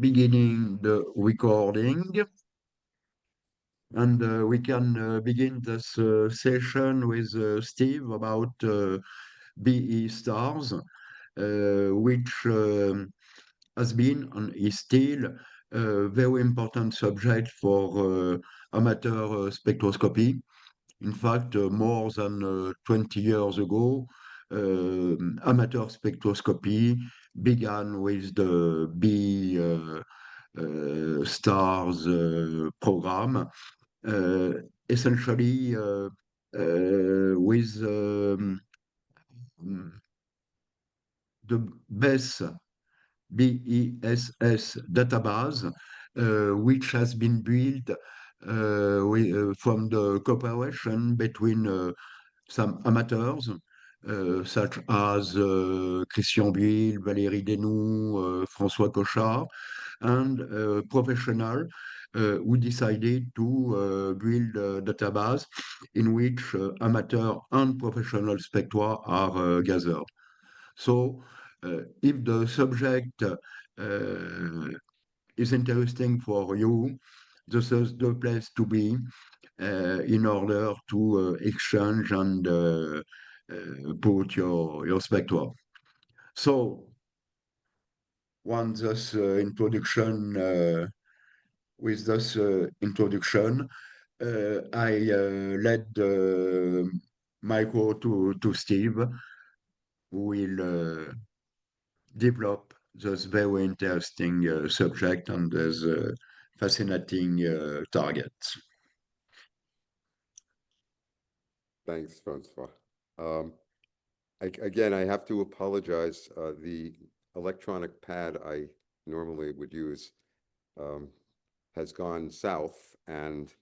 beginning the recording, and we can begin this session with Steve about BE stars, which has been and is still a very important subject for amateur spectroscopy. In fact, more than 20 years ago, amateur spectroscopy began with the B stars program, uh, essentially with the BESS database, which has been built from the cooperation between some amateurs, such as Christian Buil, Valérie Desnoux, François Cochard, and professional who decided to build a database in which amateur and professional spectra are gathered. So, if the subject is interesting for you, this is the place to be in order to exchange and put your spectra. So, once this introduction, with this introduction, I let the micro to Steve, who will develop this very interesting subject and this fascinating targets. Thanks, Francois. Um, Again, I have to apologize. The electronic pad I normally would use um, has gone south, and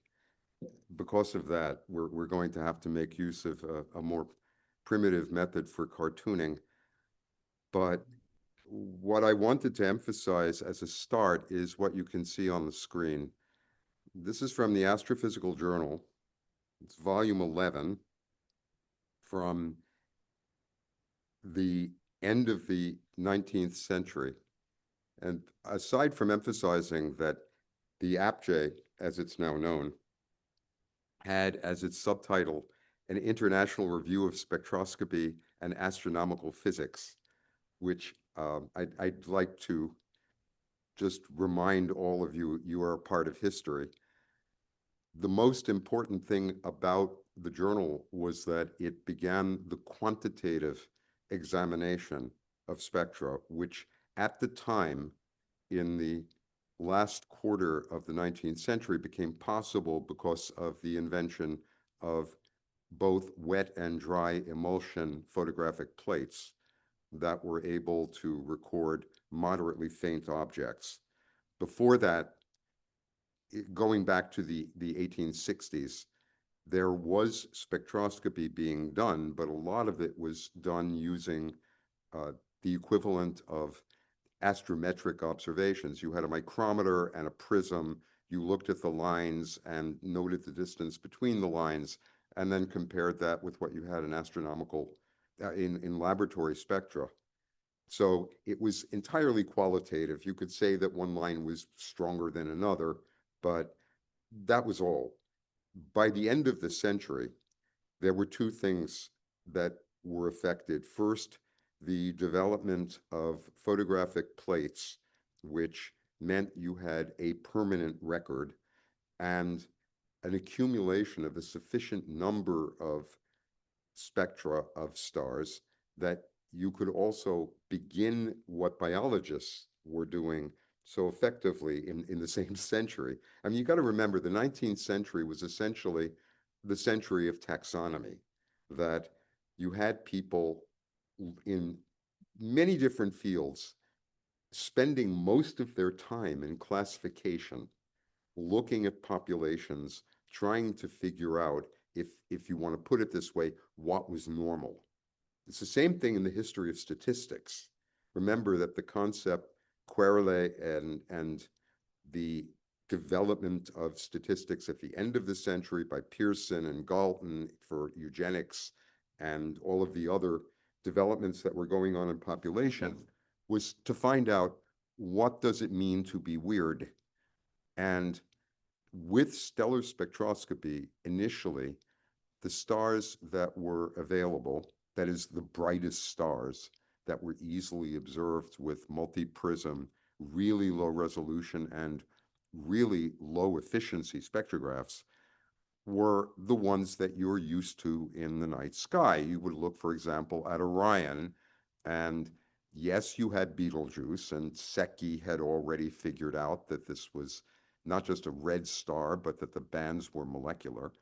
because of that, we're going to have to make use of a more primitive method for cartooning. But what I wanted to emphasize as a start is what you can see on the screen. This is from the Astrophysical Journal. It's volume 11 from the end of the 19th century. And aside from emphasizing that the APJ, as it's now known, had as its subtitle an International Review of Spectroscopy and Astronomical Physics, which I'd like to just remind all of you, you are a part of history. The most important thing about the journal was that it began the quantitative examination of spectra, which at the time in the last quarter of the 19th century became possible because of the invention of both wet and dry emulsion photographic plates that were able to record moderately faint objects. Before that, going back to the 1860s, there was spectroscopy being done, but a lot of it was done using the equivalent of astrometric observations. You had a micrometer and a prism. You looked at the lines and noted the distance between the lines, and then compared that with what you had in astronomical, in laboratory spectra. So it was entirely qualitative. You could say that one line was stronger than another, but that was all. By the end of the century, there were two things that were affected. First, the development of photographic plates, which meant you had a permanent record and an accumulation of a sufficient number of spectra of stars that you could also begin what biologists were doing so effectively in the same century. I mean, you got to remember the 19th century was essentially the century of taxonomy, that you had people in many different fields spending most of their time in classification, looking at populations, trying to figure out, if you want to put it this way, what was normal. It's the same thing in the history of statistics. Remember that the concept correlate and the development of statistics at the end of the century by Pearson and Galton for eugenics and all of the other developments that were going on in population was to find out what does it mean to be weird? And with stellar spectroscopy, initially, the stars that were available, that is, the brightest stars that were easily observed with multi-prism, really low resolution and really low efficiency spectrographs, were the ones that you're used to in the night sky. You would look, for example, at Orion, and yes, you had Betelgeuse, and Secchi had already figured out that this was not just a red star, but that the bands were molecular.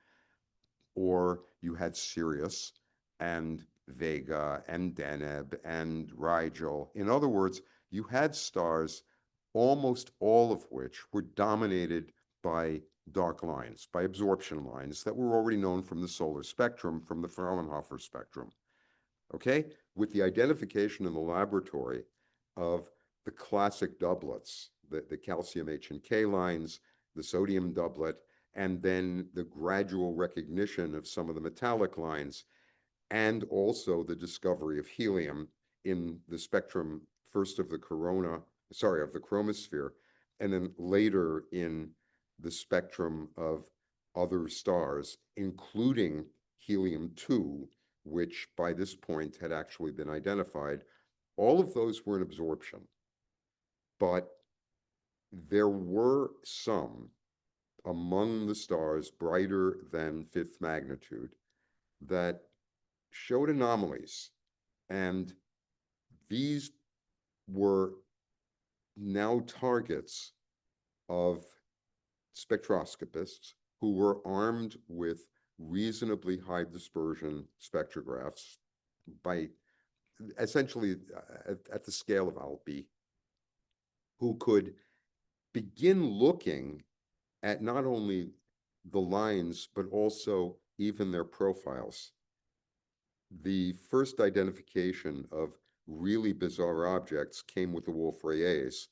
Or you had Sirius and Vega and Deneb and Rigel. In other words, you had stars, almost all of which were dominated by dark lines, by absorption lines that were already known from the solar spectrum, from the Fraunhofer spectrum. Okay? With the identification in the laboratory of the classic doublets, the calcium H and K lines, the sodium doublet, and then the gradual recognition of some of the metallic lines, and also the discovery of helium in the spectrum, first of the of the chromosphere, and then later in the spectrum of other stars, including helium-2, which by this point had actually been identified. All of those were in absorption, but there were some among the stars brighter than fifth magnitude that showed anomalies. And these were now targets of spectroscopists who were armed with reasonably high dispersion spectrographs by essentially at the scale of Alpi, who could begin looking at not only the lines, but also even their profiles. The first identification of really bizarre objects came with the Wolf-Rayets,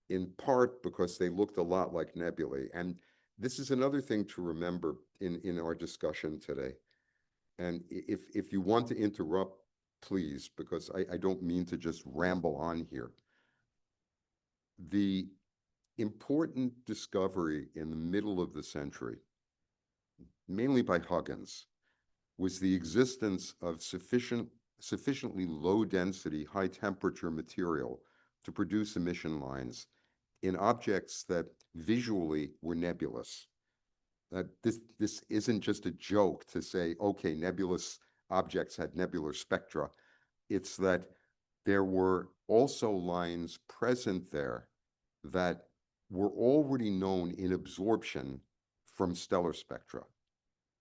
in part because they looked a lot like nebulae. And this is another thing to remember in our discussion today. And if you want to interrupt, please, because I don't mean to just ramble on here. The important discovery in the middle of the century, mainly by Huggins, was the existence of sufficiently low density, high temperature material to produce emission lines in objects that visually were nebulous. This isn't just a joke to say, okay, nebulous objects had nebular spectra. It's that there were also lines present there that were already known in absorption from stellar spectra,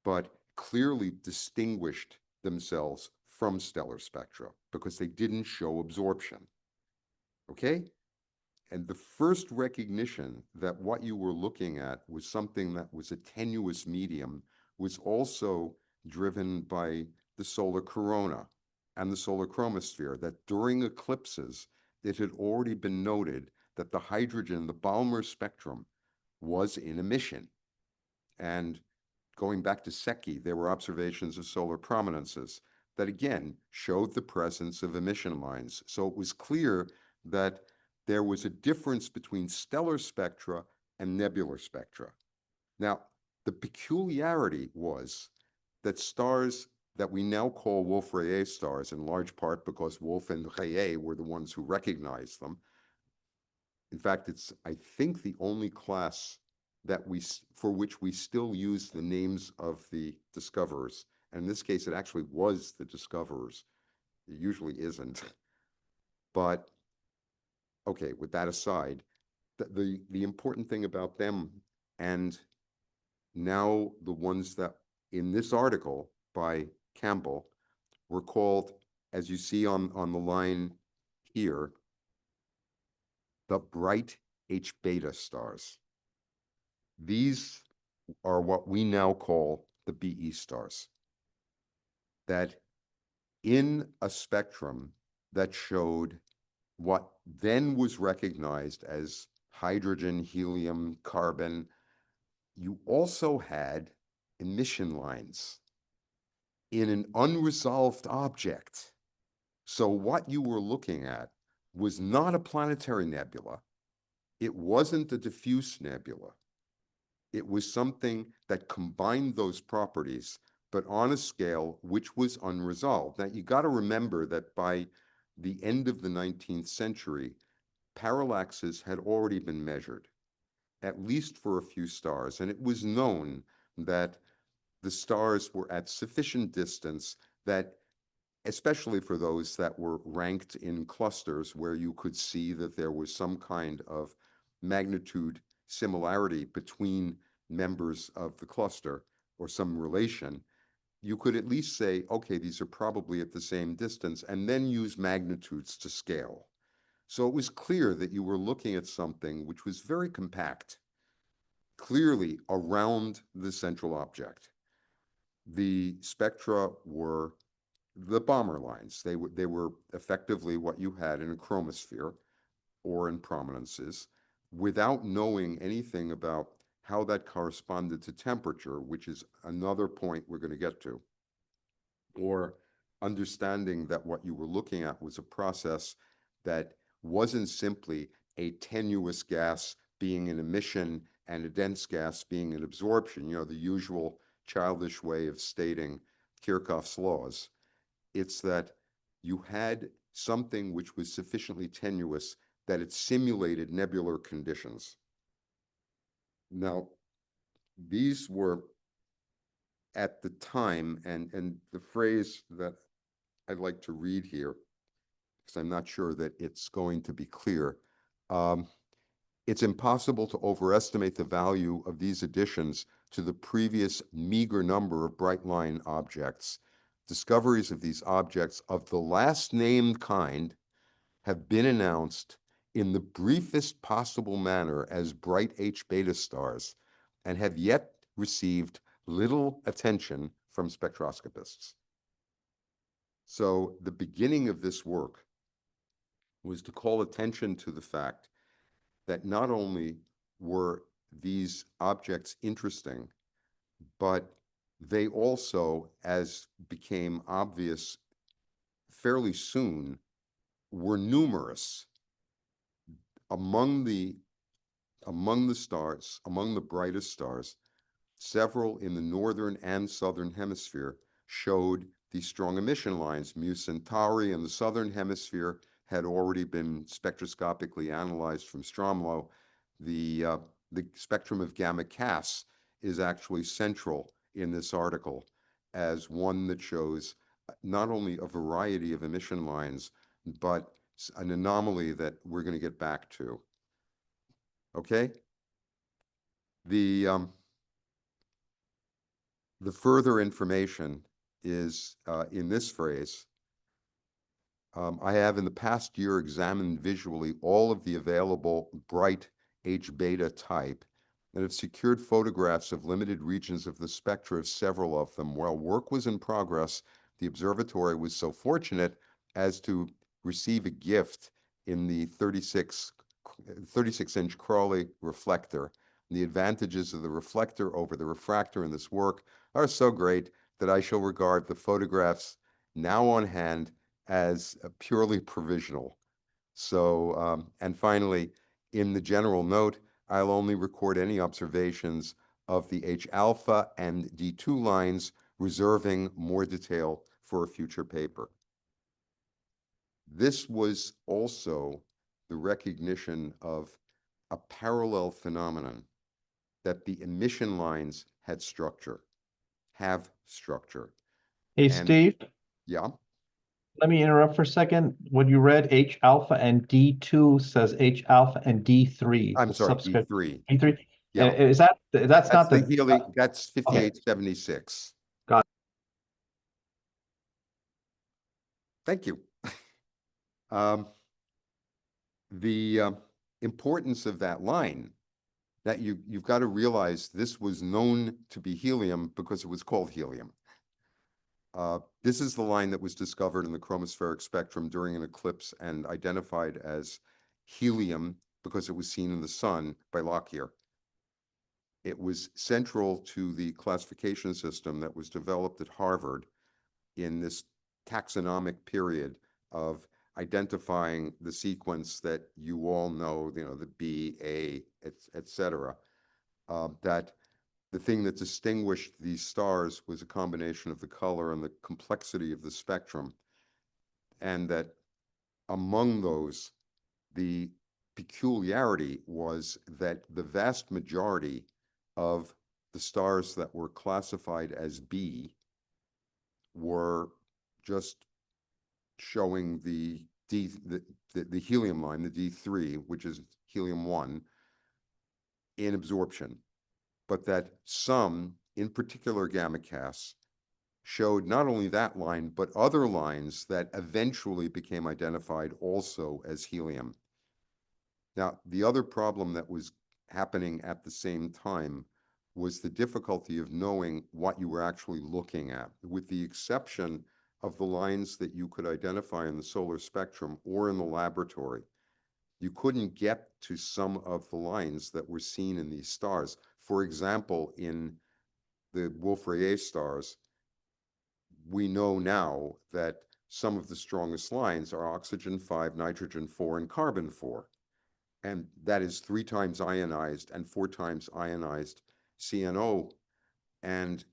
but clearly distinguished themselves from stellar spectra because they didn't show absorption. Okay? And the first recognition that what you were looking at was something that was a tenuous medium was also driven by the solar corona and the solar chromosphere, that during eclipses, it had already been noted that the hydrogen, the Balmer spectrum, was in emission. And going back to Secchi, there were observations of solar prominences that again showed the presence of emission lines. So it was clear that there was a difference between stellar spectra and nebular spectra. Now, the peculiarity was that stars that we now call Wolf-Rayet stars, in large part because Wolf and Rayet were the ones who recognized them. In fact, it's, I think, the only class that for which we still use the names of the discoverers. And in this case, it actually was the discoverers. It usually isn't. But okay, with that aside, the important thing about them, and now the ones that in this article by Campbell were called, as you see on the line here, the bright H beta stars. These are what we now call the BE stars, that in a spectrum that showed what then was recognized as hydrogen, helium, carbon, you also had emission lines in an unresolved object. So what you were looking at was not a planetary nebula. It wasn't a diffuse nebula. It was something that combined those properties, but on a scale which was unresolved. Now, you got to remember that by the end of the 19th century, parallaxes had already been measured, at least for a few stars, and it was known that the stars were at sufficient distance that, especially for those that were ranked in clusters where you could see that there was some kind of magnitude similarity between members of the cluster or some relation, you could at least say, okay, these are probably at the same distance, and then use magnitudes to scale. So it was clear that you were looking at something which was very compact, clearly around the central object. The spectra were the Balmer lines. They were effectively what you had in a chromosphere or in prominences, without knowing anything about how that corresponded to temperature, which is another point we're going to get to, or understanding that what you were looking at was a process that wasn't simply a tenuous gas being an emission and a dense gas being an absorption, the usual childish way of stating Kirchhoff's laws. It's that you had something which was sufficiently tenuous that it simulated nebular conditions. Now, these were at the time, and the phrase that I'd like to read here, because I'm not sure that it's going to be clear. It's impossible to overestimate the value of these additions to the previous meager number of bright line objects. Discoveries of these objects of the last named kind have been announced in the briefest possible manner as bright H beta stars and have yet received little attention from spectroscopists. So the beginning of this work was to call attention to the fact that not only were these objects interesting, but they also, as became obvious fairly soon, were numerous. Among the stars, among the brightest stars, several in the northern and southern hemisphere showed these strong emission lines. Mu Centauri in the southern hemisphere had already been spectroscopically analyzed from Stromlo. The spectrum of Gamma Cas is actually central in this article as one that shows not only a variety of emission lines, but an anomaly that we're going to get back to. Okay? The further information is in this phrase. I have in the past year examined visually all of the available bright H beta type and have secured photographs of limited regions of the spectra of several of them. While work was in progress, the observatory was so fortunate as to receive a gift in the 36-inch Crawley reflector. The advantages of the reflector over the refractor in this work are so great that I shall regard the photographs now on hand as purely provisional. So, and finally, in the general note, I'll only record any observations of the H alpha and D2 lines, reserving more detail for a future paper. This was also the recognition of a parallel phenomenon, that the emission lines had structure, have structure. Hey, And Steve, yeah, let me interrupt for a second. What you read, H alpha and D2 says H alpha and D3. I'm the sorry, subscript D3. D3. Yeah, Is that's not the the helium, that's okay. 5876. Got Thank you. The importance of that line, that you've got to realize this was known to be helium because it was called helium. This is the line that was discovered in the chromospheric spectrum during an eclipse and identified as helium because it was seen in the sun by Lockyer. It was central to the classification system that was developed at Harvard in this taxonomic period of identifying the sequence that you all know, the B, A, et cetera, that the thing that distinguished these stars was a combination of the color and the complexity of the spectrum, and that among those, the peculiarity was that the vast majority of the stars that were classified as B were just showing the helium line, the D3, which is helium-1, in absorption, but that some, in particular gamma casts, showed not only that line, but other lines that eventually became identified also as helium. Now, the other problem that was happening at the same time was the difficulty of knowing what you were actually looking at, with the exception of the lines that you could identify in the solar spectrum or in the laboratory. You couldn't get to some of the lines that were seen in these stars. For example, in the Wolf-Rayet stars, we know now that some of the strongest lines are oxygen 5, nitrogen 4, and carbon 4. And that is 3 times ionized and 4 times ionized CNO. And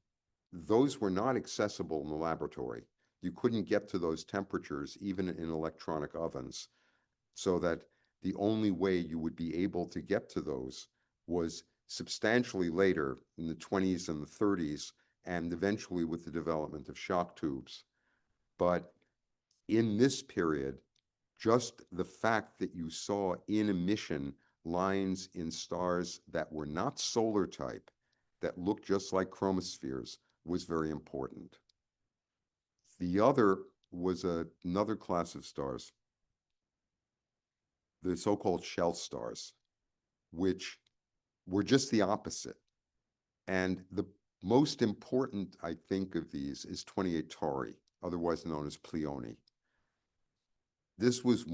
those were not accessible in the laboratory. You couldn't get to those temperatures, even in electronic ovens, so that the only way you would be able to get to those was substantially later in the 20s and the 30s, and eventually with the development of shock tubes. But in this period, just the fact that you saw in emission lines in stars that were not solar type, that looked just like chromospheres, was very important. The other was another class of stars, the so-called shell stars, which were just the opposite. And the most important, I think, of these is 28 Tauri, otherwise known as Pleione. This was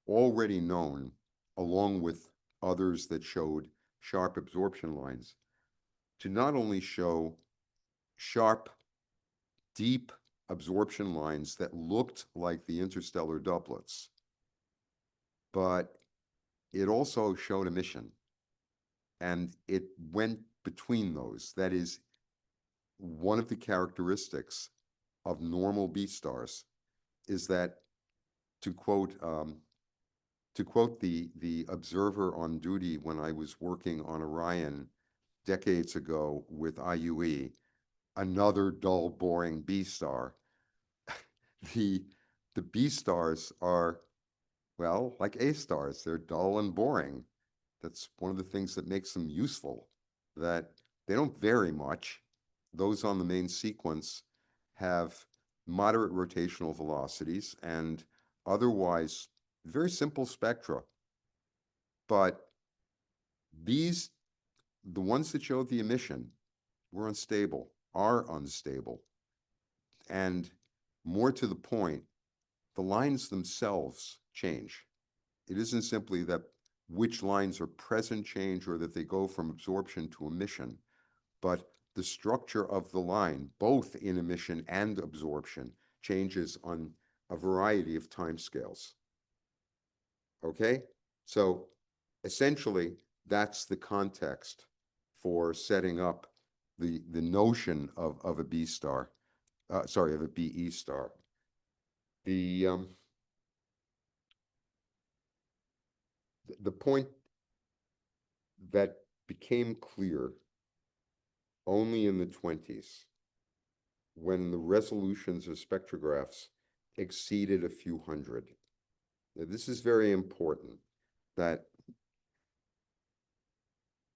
already known, along with others that showed sharp absorption lines, to not only show sharp, deep absorption lines that looked like the interstellar doublets, but it also showed emission. And it went between those. That is, one of the characteristics of normal B stars is that, to quote the observer on duty when I was working on Orion decades ago with IUE, another dull, boring B star. The B stars are, well, like A stars. They're dull and boring. That's one of the things that makes them useful, that they don't vary much. Those on the main sequence have moderate rotational velocities and otherwise very simple spectra. But these, the ones that showed the emission, were unstable, are unstable. And more to the point, the lines themselves change. It isn't simply that which lines are present change or that they go from absorption to emission, but the structure of the line, both in emission and absorption, changes on a variety of timescales. Okay? So essentially, that's the context for setting up the notion of a B star, of a BE star. The point that became clear only in the 20s, when the resolutions of spectrographs exceeded a few hundred. Now, this is very important, that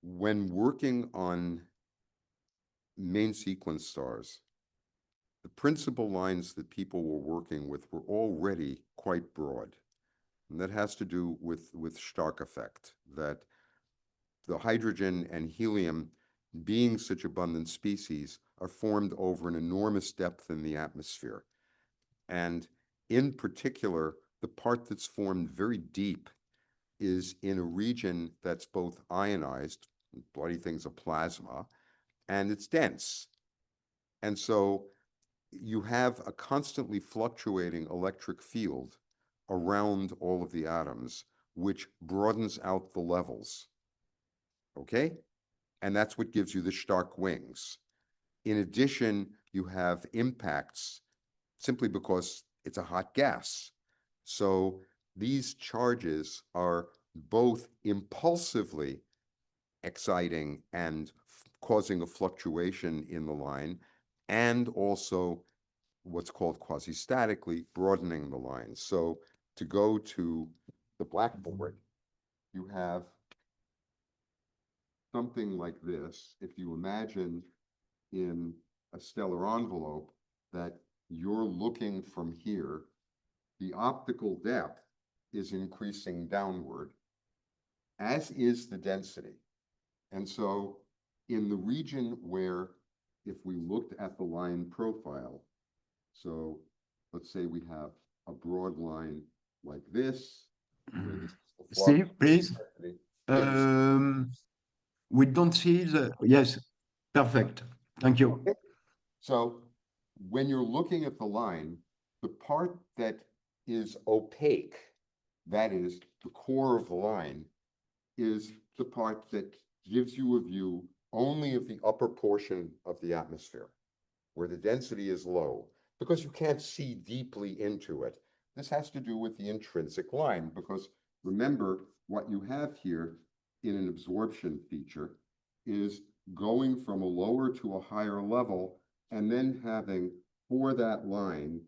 when working on main sequence stars, the principal lines that people were working with were already quite broad. And that has to do with Stark effect, that the hydrogen and helium, being such abundant species, are formed over an enormous depth in the atmosphere. And in particular, the part that's formed very deep is in a region that's both ionized, bloody thing's a plasma, and it's dense. And so you have a constantly fluctuating electric field around all of the atoms, which broadens out the levels. Okay? And that's what gives you the stark wings. In addition, you have impacts simply because it's a hot gas. So these charges are both impulsively exciting and causing a fluctuation in the line, and also what's called quasi-statically broadening the line. So to go to the blackboard, you have something like this. If you imagine in a stellar envelope that you're looking from here, the optical depth is increasing downward, as is the density. And so in the region where, if we looked at the line profile, so let's say we have a broad line like this. Where this is the flux Steve, please. density. Yes. We don't see the, yes, perfect. Thank you. Okay. So when you're looking at the line, the part that is opaque, that is the core of the line, is the part that gives you a view only of the upper portion of the atmosphere, where the density is low, because you can't see deeply into it. This has to do with the intrinsic line, because remember, what you have here in an absorption feature is going from a lower to a higher level, and then having for that line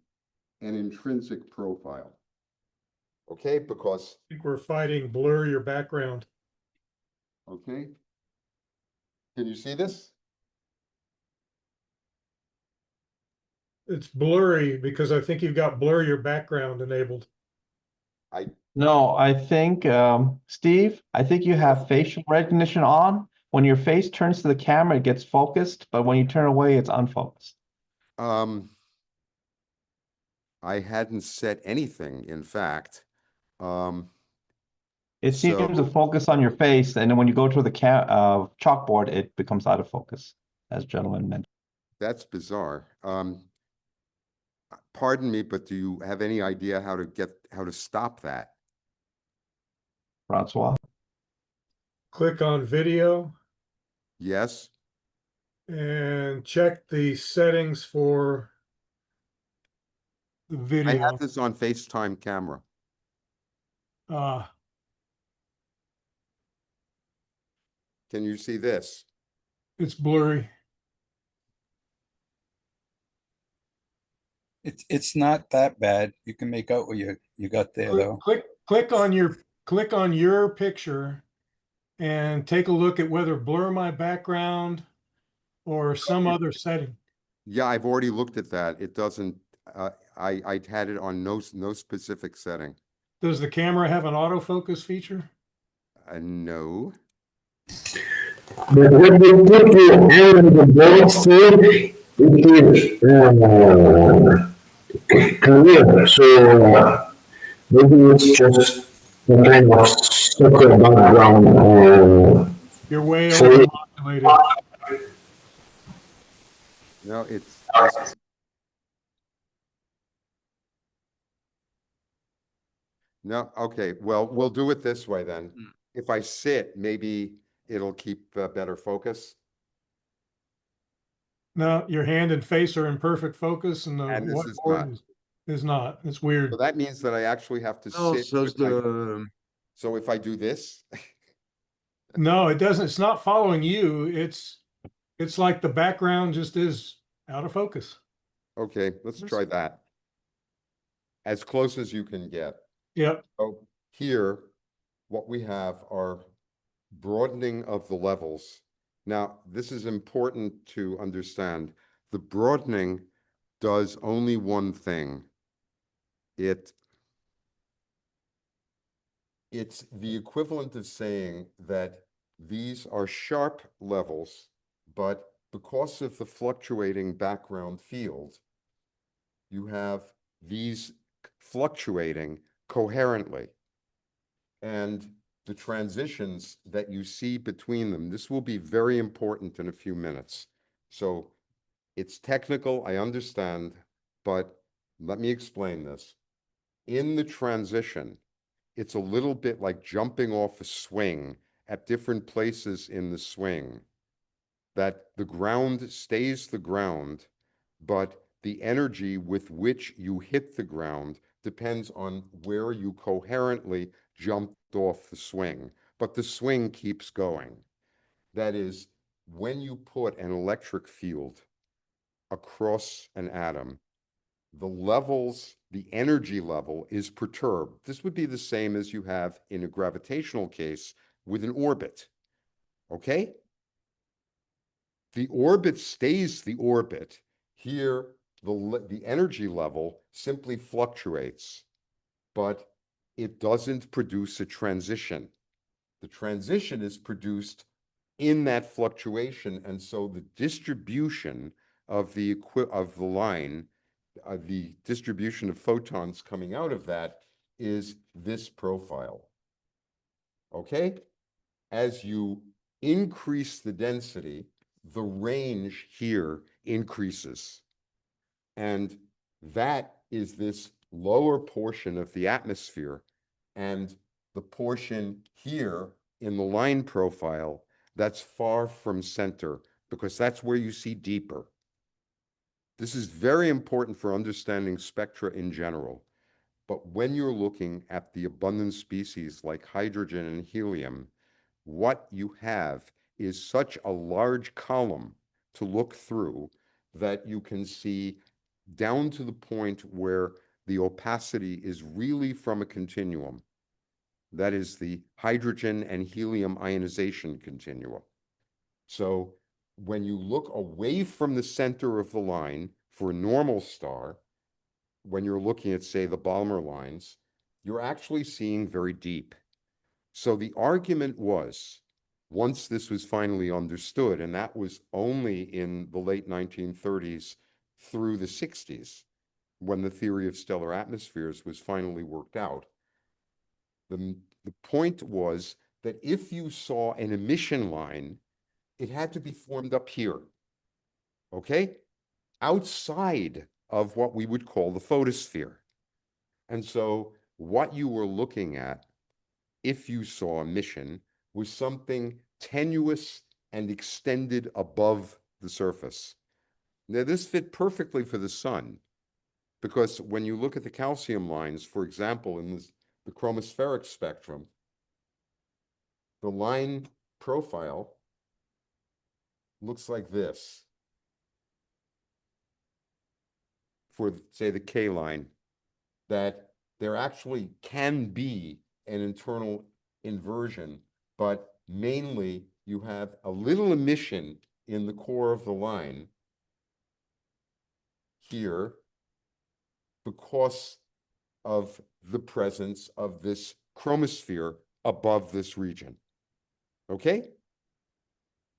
an intrinsic profile. Okay, because I think we're fighting blur your background. okay, can you see this? It's blurry because I think you've got blur your background enabled. No, I think, Steve, I think you have facial recognition on. When your face turns to the camera, it gets focused, but when you turn away, it's unfocused. I hadn't set anything, in fact. It seems to focus on your face, and then when you go to the chalkboard, it becomes out of focus, as gentleman mentioned. That's bizarre. Pardon me, but do you have any idea how to stop that? Francois? Click on video Yes, and check the settings for the I video. have this on FaceTime camera. Can you see this? It's blurry. It's not that bad. You can make out what you got there though. Click on your picture and take a look at whether blur my background or some other setting. Yeah, I've already looked at that. It doesn't, I had it on no specific setting. Does the camera have an autofocus feature? No. But when you put your hand on the board still, it is clear. So maybe it's just a kind of soccer background. You're way So overmodulated. No, it's no. Okay, well, we'll do it this way then. If I sit, maybe it'll keep better focus. No, your hand and face are in perfect focus, and the And this is whiteboard is not. It's weird. So that means that I actually have to No, sit. So if I do this, No, it doesn't. It's not following you. It's like the background just is out of focus. okay, let's try that. As close as you can get. Yep. So here, what we have are broadening of the levels. Now, this is important to understand. The broadening does only one thing. It's the equivalent of saying that these are sharp levels, but because of the fluctuating background field, you have these fluctuating coherently. And the transitions that you see between them, this will be very important in a few minutes. So it's technical, I understand, but let me explain this. in the transition, it's a little bit like jumping off a swing at different places in the swing, that the ground stays the ground, but the energy with which you hit the ground depends on where you coherently jumped off the swing, but the swing keeps going. That is, when you put an electric field across an atom, the energy level is perturbed. This would be the same as you have in a gravitational case with an orbit, okay? The orbit stays the orbit. Here, the energy level simply fluctuates, but it doesn't produce a transition. The transition is produced in that fluctuation, and so the distribution of the line, the distribution of photons coming out of that is this profile. Okay? As you increase the density, the range here increases. And that is this lower portion of the atmosphere, and the portion here in the line profile that's far from center, because that's where you see deeper. This is very important for understanding spectra in general. But when you're looking at the abundant species like hydrogen and helium, what you have is such a large column to look through that you can see down to the point where the opacity is really from a continuum. That is the hydrogen and helium ionization continuum. So when you look away from the center of the line for a normal star, when you're looking at, say, the Balmer lines, you're actually seeing very deep. So the argument was, once this was finally understood, and that was only in the late 1930s through the 60s, when the theory of stellar atmospheres was finally worked out, the point was that if you saw an emission line, it had to be formed up here, okay? Outside of what we would call the photosphere. And so what you were looking at, if you saw emission, was something tenuous and extended above the surface. Now, this fit perfectly for the sun, because when you look at the calcium lines, for example, in the chromospheric spectrum, the line profile looks like this for, say, the K line, that there actually can be an internal inversion, but mainly you have a little emission in the core of the line here because of the presence of this chromosphere above this region. Okay?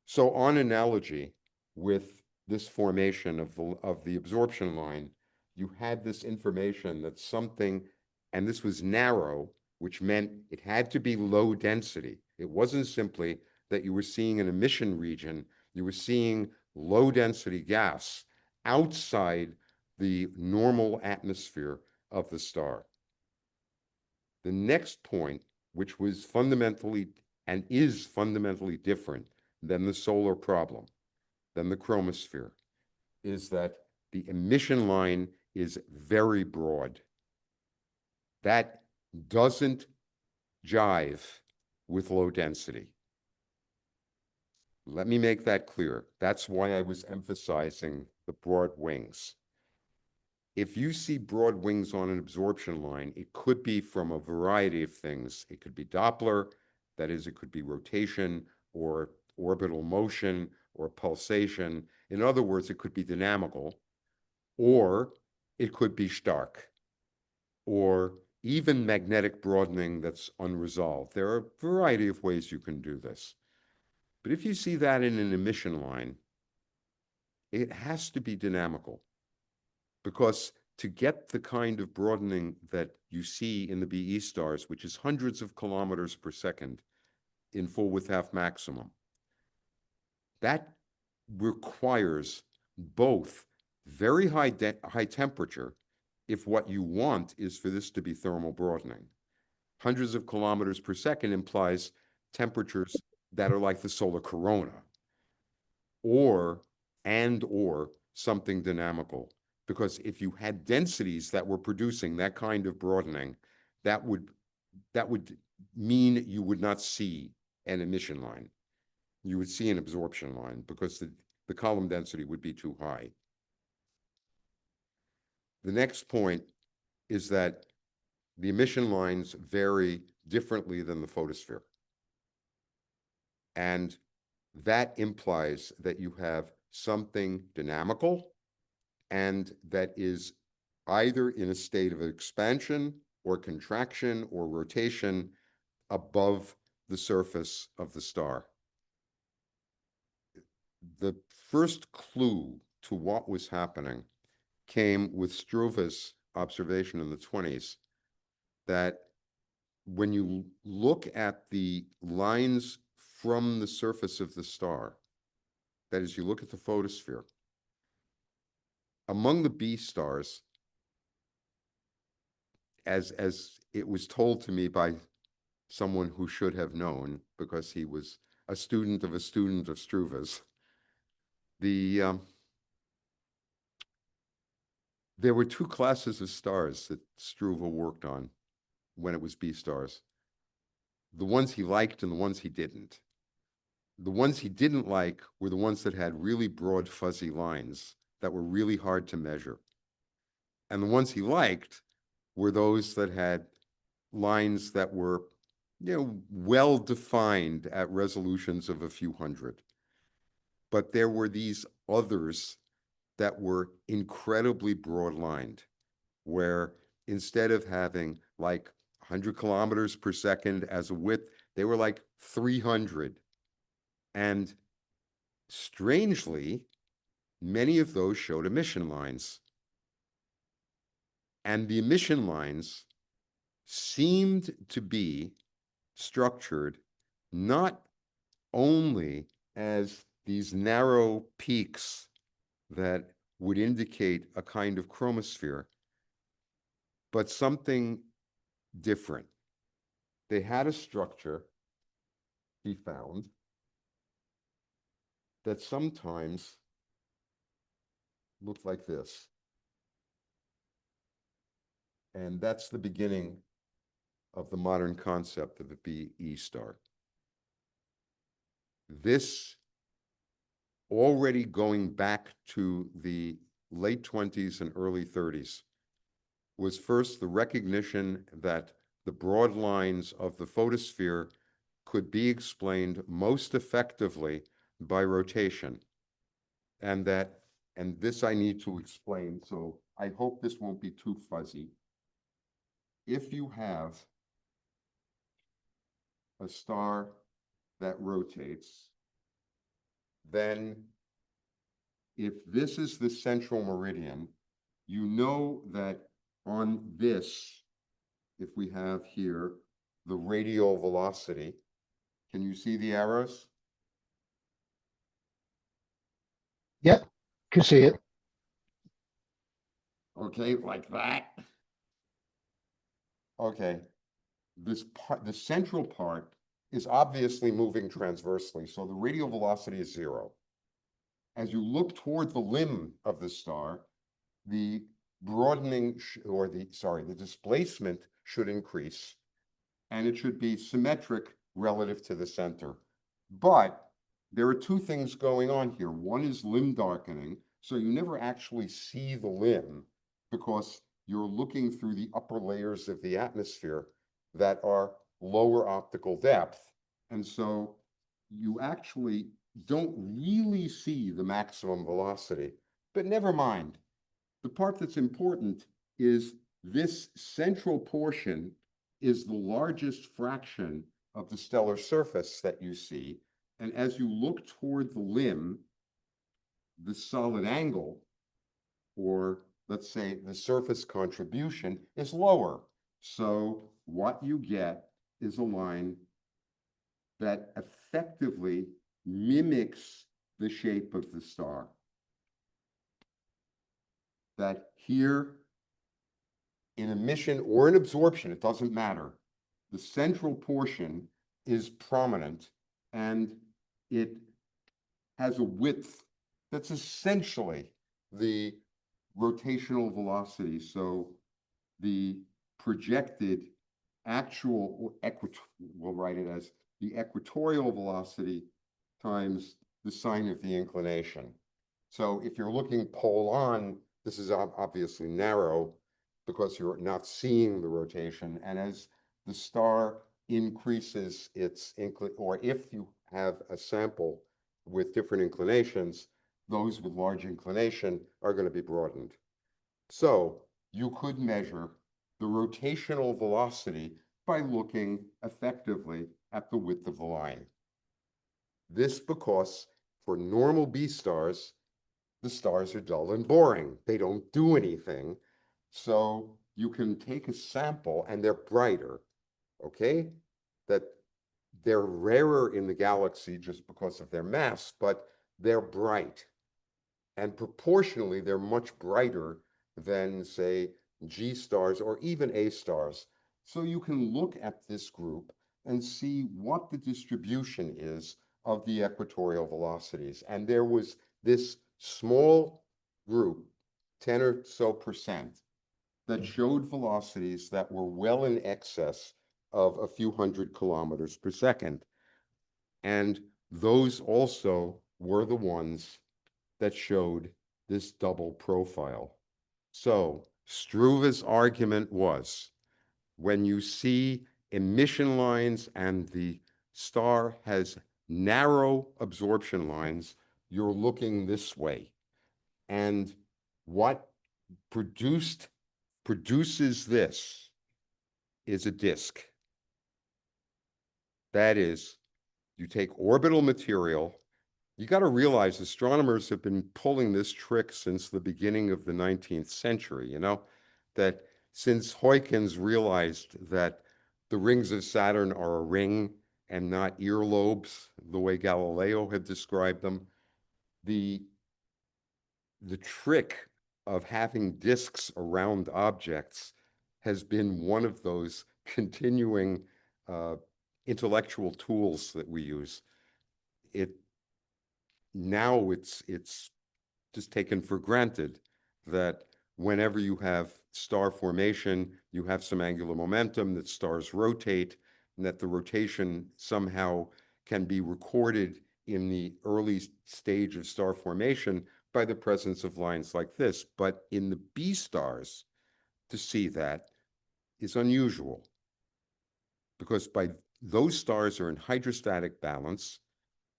So on analogy with this formation of the absorption line, you had this information that something, and this was narrow, which meant it had to be low density. It wasn't simply that you were seeing an emission region, you were seeing low density gas outside the normal atmosphere of the star. The next point, which was fundamentally and is fundamentally different than the solar problem, than the chromosphere, is that the emission line is very broad. That doesn't jive with low density. Let me make that clear. That's why I was emphasizing the broad wings. If you see broad wings on an absorption line, it could be from a variety of things. It could be Doppler, that is, it could be rotation or orbital motion or pulsation. In other words, it could be dynamical, or it could be Stark, or even magnetic broadening that's unresolved. There are a variety of ways you can do this. But if you see that in an emission line, it has to be dynamical, because to get the kind of broadening that you see in the BE stars, which is hundreds of kilometers per second in full width half maximum, that requires both very high temperature if what you want is for this to be thermal broadening. Hundreds of kilometers per second implies temperatures that are like the solar corona, or something dynamical. Because if you had densities that were producing that kind of broadening, that would mean you would not see an emission line. You would see an absorption line because the column density would be too high. The next point is that the emission lines vary differently than the photosphere. And that implies that you have something dynamical and that is either in a state of expansion or contraction or rotation above the surface of the star. The first clue to what was happening came with Struve's observation in the 20s that when you look at the lines from the surface of the star, that is, you look at the photosphere, among the B stars, as it was told to me by someone who should have known because he was a student of Struve's, there were two classes of stars that Struve worked on when it was B stars. The ones he liked and the ones he didn't. The ones he didn't like were the ones that had really broad fuzzy lines that were really hard to measure. And the ones he liked were those that had lines that were, well defined at resolutions of a few hundred. But there were these others that were incredibly broad lined, where instead of having like 100 kilometers per second as a width, they were like 300. And strangely, many of those showed emission lines. And the emission lines seemed to be structured not only as these narrow peaks that would indicate a kind of chromosphere, but something different. They had a structure, he found, that sometimes looked like this. And that's the beginning of the modern concept of a BE star. This, already going back to the late 20s and early 30s, was first the recognition that the broad lines of the photosphere could be explained most effectively by rotation. And this I need to explain, so I hope this won't be too fuzzy. If you have a star that rotates, then if this is the central meridian, you know that on this, if we have here the radial velocity, can you see the arrows? Yep, can see it. Okay, like that. Okay, this part, the central part, is obviously moving transversely, so the radial velocity is 0. As you look toward the limb of the star, the broadening, the displacement should increase, and it should be symmetric relative to the center. But there are two things going on here. One is limb darkening, so you never actually see the limb because you're looking through the upper layers of the atmosphere that are lower optical depth. And so you actually don't really see the maximum velocity. But never mind. The part that's important is this central portion is the largest fraction of the stellar surface that you see. And as you look toward the limb, the solid angle, or let's say the surface contribution, is lower. So what you get is a line that effectively mimics the shape of the star. That here in emission or in absorption, it doesn't matter. The central portion is prominent and it has a width that's essentially the rotational velocity. So the projected actual we'll write it as the equatorial velocity times the sine of the inclination. So if you're looking pole on, this is obviously narrow because you're not seeing the rotation. And as the star increases its or if you have a sample with different inclinations, those with large inclination are going to be broadened. So you could measure the rotational velocity by looking effectively at the width of the line. This because for normal B stars, the stars are dull and boring. They don't do anything. So you can take a sample and they're brighter, okay? That they're rarer in the galaxy just because of their mass, but they're bright. And proportionally, they're much brighter than, say, G stars or even A stars. So you can look at this group and see what the distribution is of the equatorial velocities. And there was this small group, 10 or so percent, that showed velocities that were well in excess of a few hundred kilometers per second. And those also were the ones that showed this double profile. So Struve's argument was, when you see emission lines and the star has narrow absorption lines, you're looking this way. And what produces this is a disk. That is, you take orbital material. You got to realize astronomers have been pulling this trick since the beginning of the 19th century, that since Huygens realized that the rings of Saturn are a ring and not earlobes, the way Galileo had described them, the trick of having disks around objects has been one of those continuing intellectual tools that we use. Now it's just taken for granted that whenever you have star formation, you have some angular momentum, that stars rotate, and that the rotation somehow can be recorded in the early stage of star formation by the presence of lines like this. But in the B stars, to see that is unusual, because those stars are in hydrostatic balance.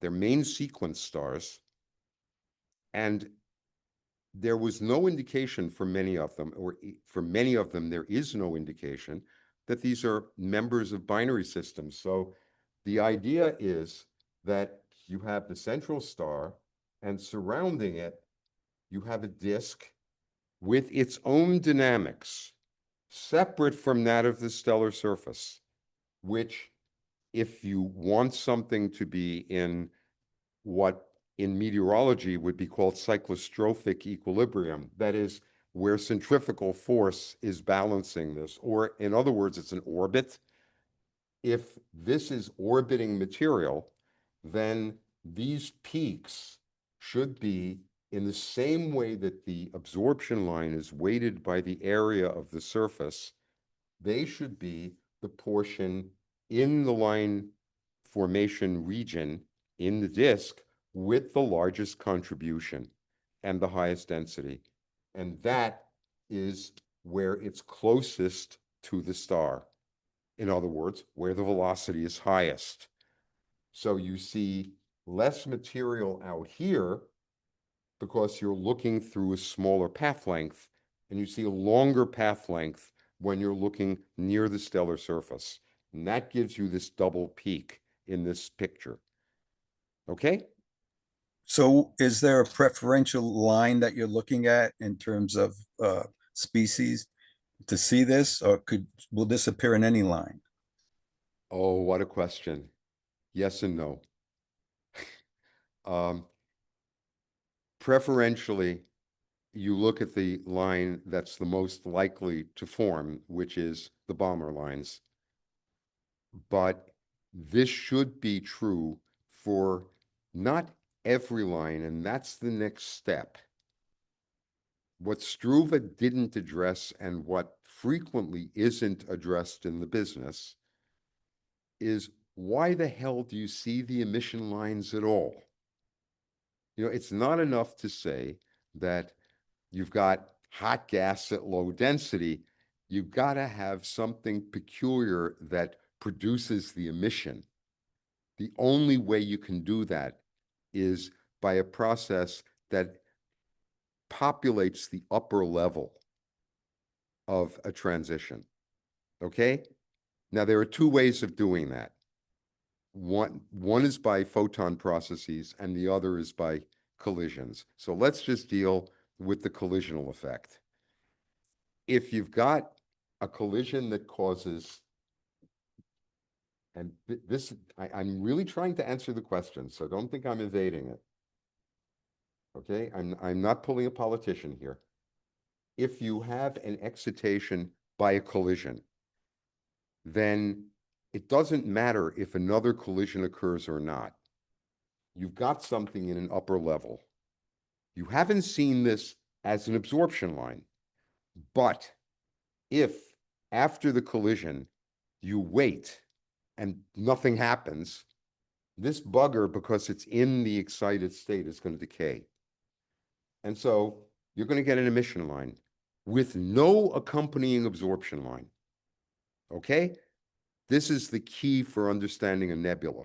They're main sequence stars, and there was no indication for many of them, or for many of them, there is no indication that these are members of binary systems. So the idea is that you have the central star, and surrounding it, you have a disk with its own dynamics, separate from that of the stellar surface, which, if you want something to be in what in meteorology would be called cyclostrophic equilibrium, that is, where centrifugal force is balancing this, or in other words, it's an orbit. If this is orbiting material, then these peaks should be in the same way that the absorption line is weighted by the area of the surface. They should be the portion in the line formation region in the disk with the largest contribution and the highest density. And that is where it's closest to the star. In other words, where the velocity is highest. So you see less material out here because you're looking through a smaller path length, and you see a longer path length when you're looking near the stellar surface. And that gives you this double peak in this picture. Okay? So is there a preferential line that you're looking at in terms of species to see this, or will this appear in any line? Oh, what a question. Yes and no. Preferentially, you look at the line that's the most likely to form, which is the Balmer lines. But this should be true for not every line, and that's the next step. What Struve didn't address and what frequently isn't addressed in the business is, why the hell do you see the emission lines at all? You know, it's not enough to say that you've got hot gas at low density. You've got to have something peculiar that produces the emission. The only way you can do that is by a process that populates the upper level of a transition. Okay? Now, there are two ways of doing that. One is by photon processes, and the other is by collisions. So let's just deal with the collisional effect. If you've got a collision that causes, and this, I'm really trying to answer the question, so don't think I'm evading it. Okay, I'm not pulling a politician here. If you have an excitation by a collision, then it doesn't matter if another collision occurs or not. You've got something in an upper level. You haven't seen this as an absorption line, but if after the collision you wait and nothing happens, this bugger, because it's in the excited state, is going to decay. And so you're going to get an emission line with no accompanying absorption line. Okay? This is the key for understanding a nebula,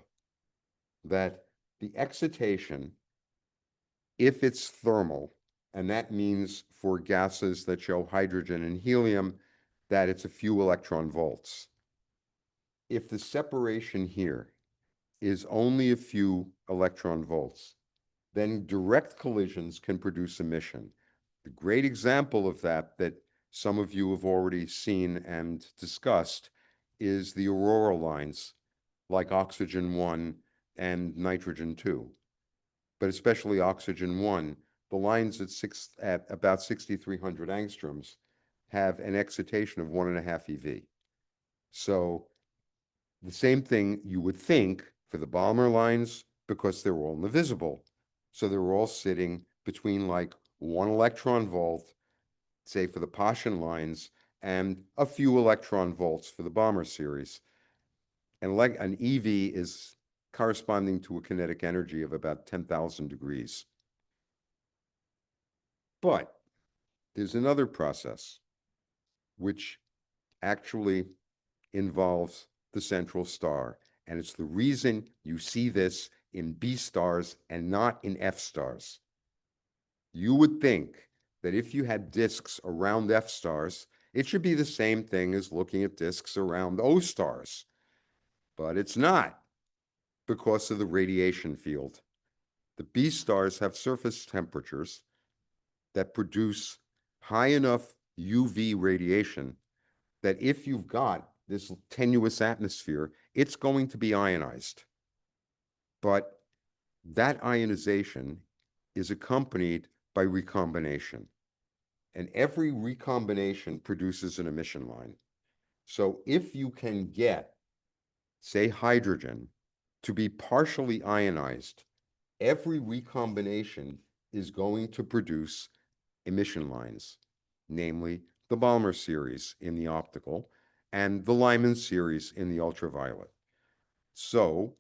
that the excitation, if it's thermal, and that means for gases that show hydrogen and helium, that it's a few electron volts. If the separation here is only a few electron volts, then direct collisions can produce emission. The great example of that some of you have already seen and discussed is the aurora lines, like oxygen 1 and nitrogen 2. But especially oxygen 1, the lines at about 6,300 angstroms have an excitation of 1.5 eV. So the same thing you would think for the Balmer lines, because they're all invisible. So they're all sitting between like 1 electron volt, say for the Paschen lines, and a few electron volts for the Balmer series. And like an EV is corresponding to a kinetic energy of about 10,000 degrees. But there's another process which actually involves the central star. And it's the reason you see this in B stars and not in F stars. You would think that if you had disks around F stars, it should be the same thing as looking at disks around O stars. But it's not, because of the radiation field. The B stars have surface temperatures that produce high enough UV radiation that if you've got this tenuous atmosphere, it's going to be ionized. But that ionization is accompanied by recombination. And every recombination produces an emission line. So if you can get, say, hydrogen to be partially ionized, every recombination is going to produce emission lines, namely the Balmer series in the optical and the Lyman series in the ultraviolet. So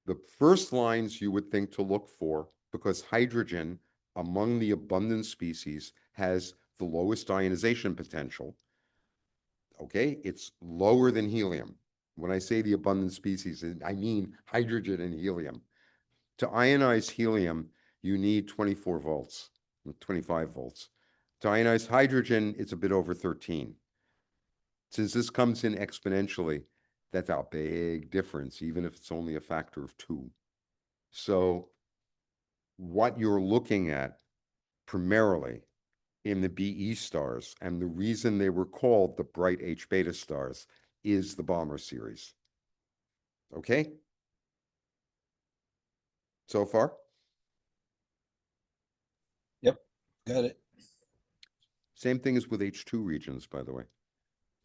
the first lines you would think to look for, because hydrogen among the abundant species has the lowest ionization potential. Okay, it's lower than helium. When I say the abundant species, I mean hydrogen and helium. To ionize helium, you need 24 volts, 25 volts. To ionize hydrogen, it's a bit over 13. Since this comes in exponentially, that's a big difference, even if it's only a factor of 2. So what you're looking at primarily in the BE stars, and the reason they were called the bright H beta stars, is the Balmer series. Okay? So far? Yep, got it. Same thing as with H2 regions, by the way,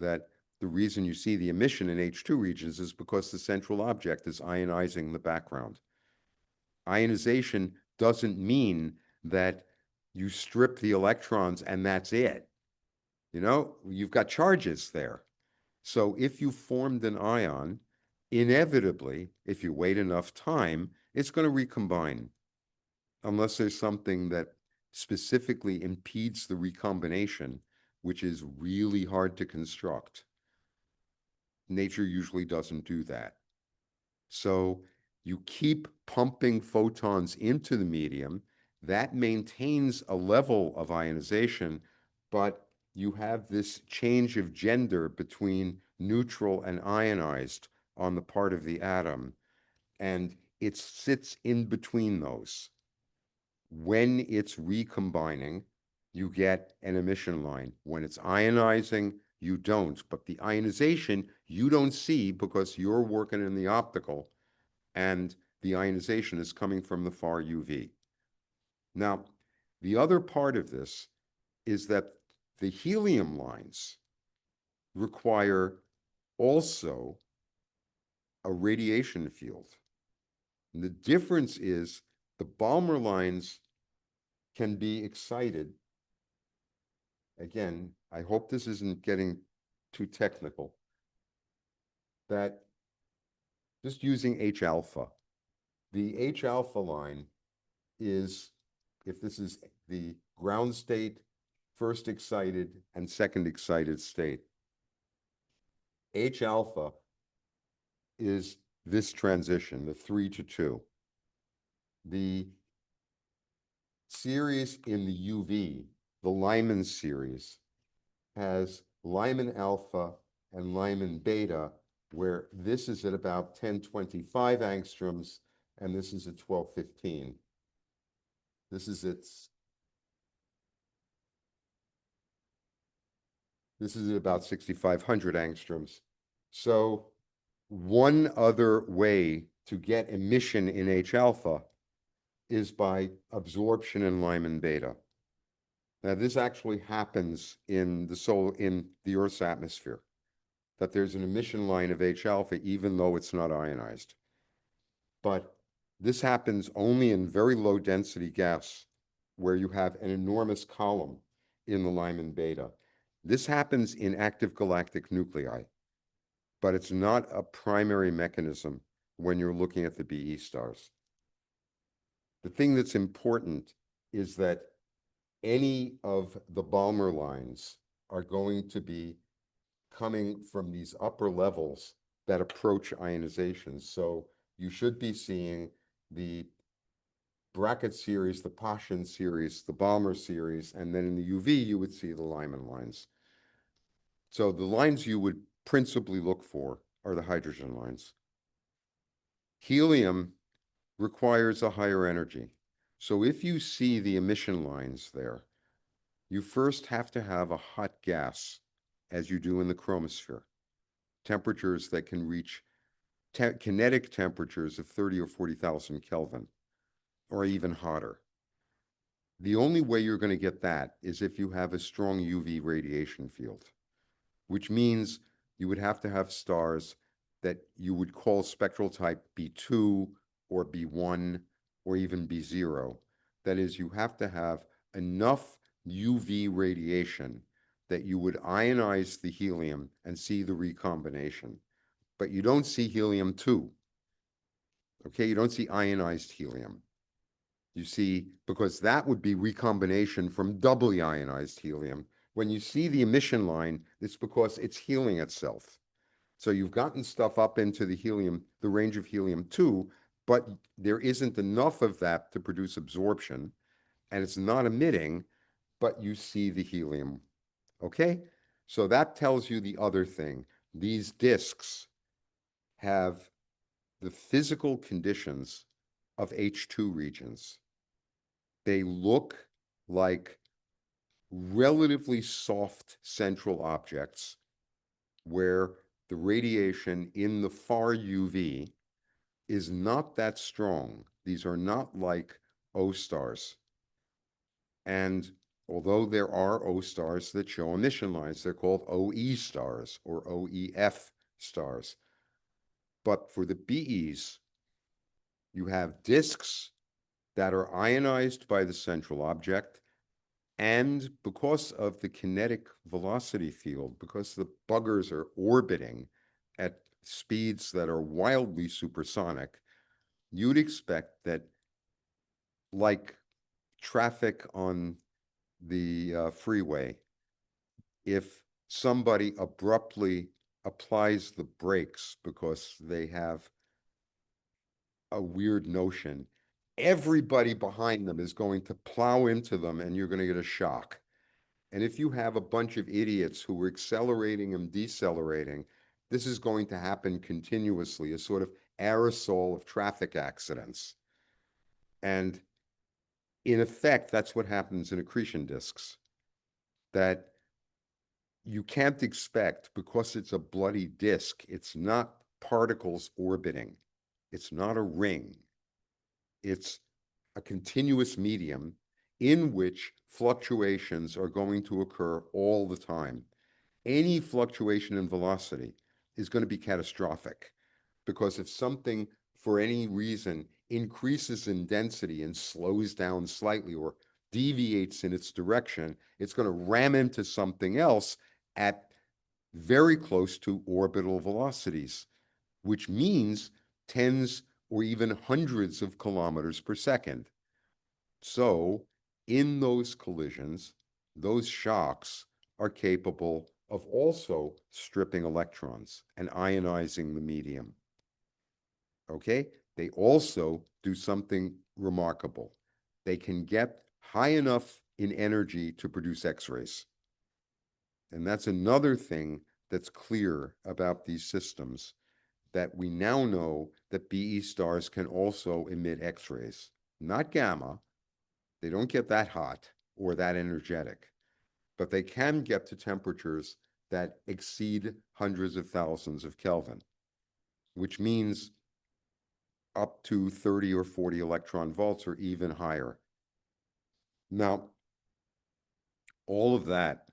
that the reason you see the emission in H2 regions is because the central object is ionizing the background. Ionization doesn't mean that you strip the electrons and that's it. You know, you've got charges there. So if you formed an ion, inevitably, if you wait enough time, it's going to recombine, unless there's something that specifically impedes the recombination, which is really hard to construct. Nature usually doesn't do that. So you keep pumping photons into the medium, that maintains a level of ionization, but you have this change of gender between neutral and ionized on the part of the atom, and it sits in between those. When it's recombining, you get an emission line. When it's ionizing, you don't. But the ionization you don't see because you're working in the optical, and the ionization is coming from the far UV. Now, the other part of this is that the helium lines require also a radiation field. And the difference is the Balmer lines can be excited. Again, I hope this isn't getting too technical, that just using H alpha, the H alpha line is, if this is the ground state, first excited and second excited state, H alpha is this transition, the 3 to 2. The series in the UV, the Lyman series, has Lyman alpha and Lyman beta, where this is at about 1025 angstroms and this is at 1215. This is at about 6500 angstroms. So one other way to get emission in H alpha is by absorption in Lyman beta. Now, this actually happens in the Earth's atmosphere, that there's an emission line of H alpha, even though it's not ionized. But this happens only in very low density gas, where you have an enormous column in the Lyman beta. This happens in active galactic nuclei, but it's not a primary mechanism when you're looking at the BE stars. The thing that's important is that any of the Balmer lines are going to be coming from these upper levels that approach ionization. So you should be seeing the bracket series, the Paschen series, the Balmer series, and then in the UV, you would see the Lyman lines. So the lines you would principally look for are the hydrogen lines. Helium requires a higher energy. So if you see the emission lines there, you first have to have a hot gas, as you do in the chromosphere, temperatures that can reach kinetic temperatures of 30 or 40,000 Kelvin, or even hotter. The only way you're going to get that is if you have a strong UV radiation field, which means you would have to have stars that you would call spectral type B2 or B1 or even B0. That is, you have to have enough UV radiation that you would ionize the helium and see the recombination. But you don't see helium-2. Okay, you don't see ionized helium. You see, because that would be recombination from doubly ionized helium. When you see the emission line, it's because it's healing itself. So you've gotten stuff up into the helium, the range of helium-2, but there isn't enough of that to produce absorption, and it's not emitting, but you see the helium. Okay? So that tells you the other thing. These disks have the physical conditions of H2 regions. They look like relatively soft central objects where the radiation in the far UV is not that strong. These are not like O stars. And Although there are O stars that show emission lines, they're called OE stars or OEF stars. But for the BEs, you have disks that are ionized by the central object, and because of the kinetic velocity field, because the buggers are orbiting at speeds that are wildly supersonic, you'd expect that, like traffic on the freeway, if somebody abruptly applies the brakes because they have a weird notion, everybody behind them is going to plow into them and you're going to get a shock. And if you have a bunch of idiots who are accelerating and decelerating, this is going to happen continuously, a sort of aerosol of traffic accidents. And in effect, that's what happens in accretion disks, that you can't expect, because it's a bloody disk, it's not particles orbiting, it's not a ring, it's a continuous medium in which fluctuations are going to occur all the time. Any fluctuation in velocity is going to be catastrophic, because if something, for any reason, increases in density and slows down slightly or deviates in its direction, it's going to ram into something else at very close to orbital velocities, which means tens or even hundreds of kilometers per second. So in those collisions, those shocks are capable of also stripping electrons and ionizing the medium. Okay? They also do something remarkable. They can get high enough in energy to produce X-rays. And that's another thing that's clear about these systems, that we now know that BE stars can also emit X-rays, not gamma. They don't get that hot or that energetic, but they can get to temperatures that exceed hundreds of thousands of Kelvin, which means up to 30 or 40 electron volts or even higher. Now, all of that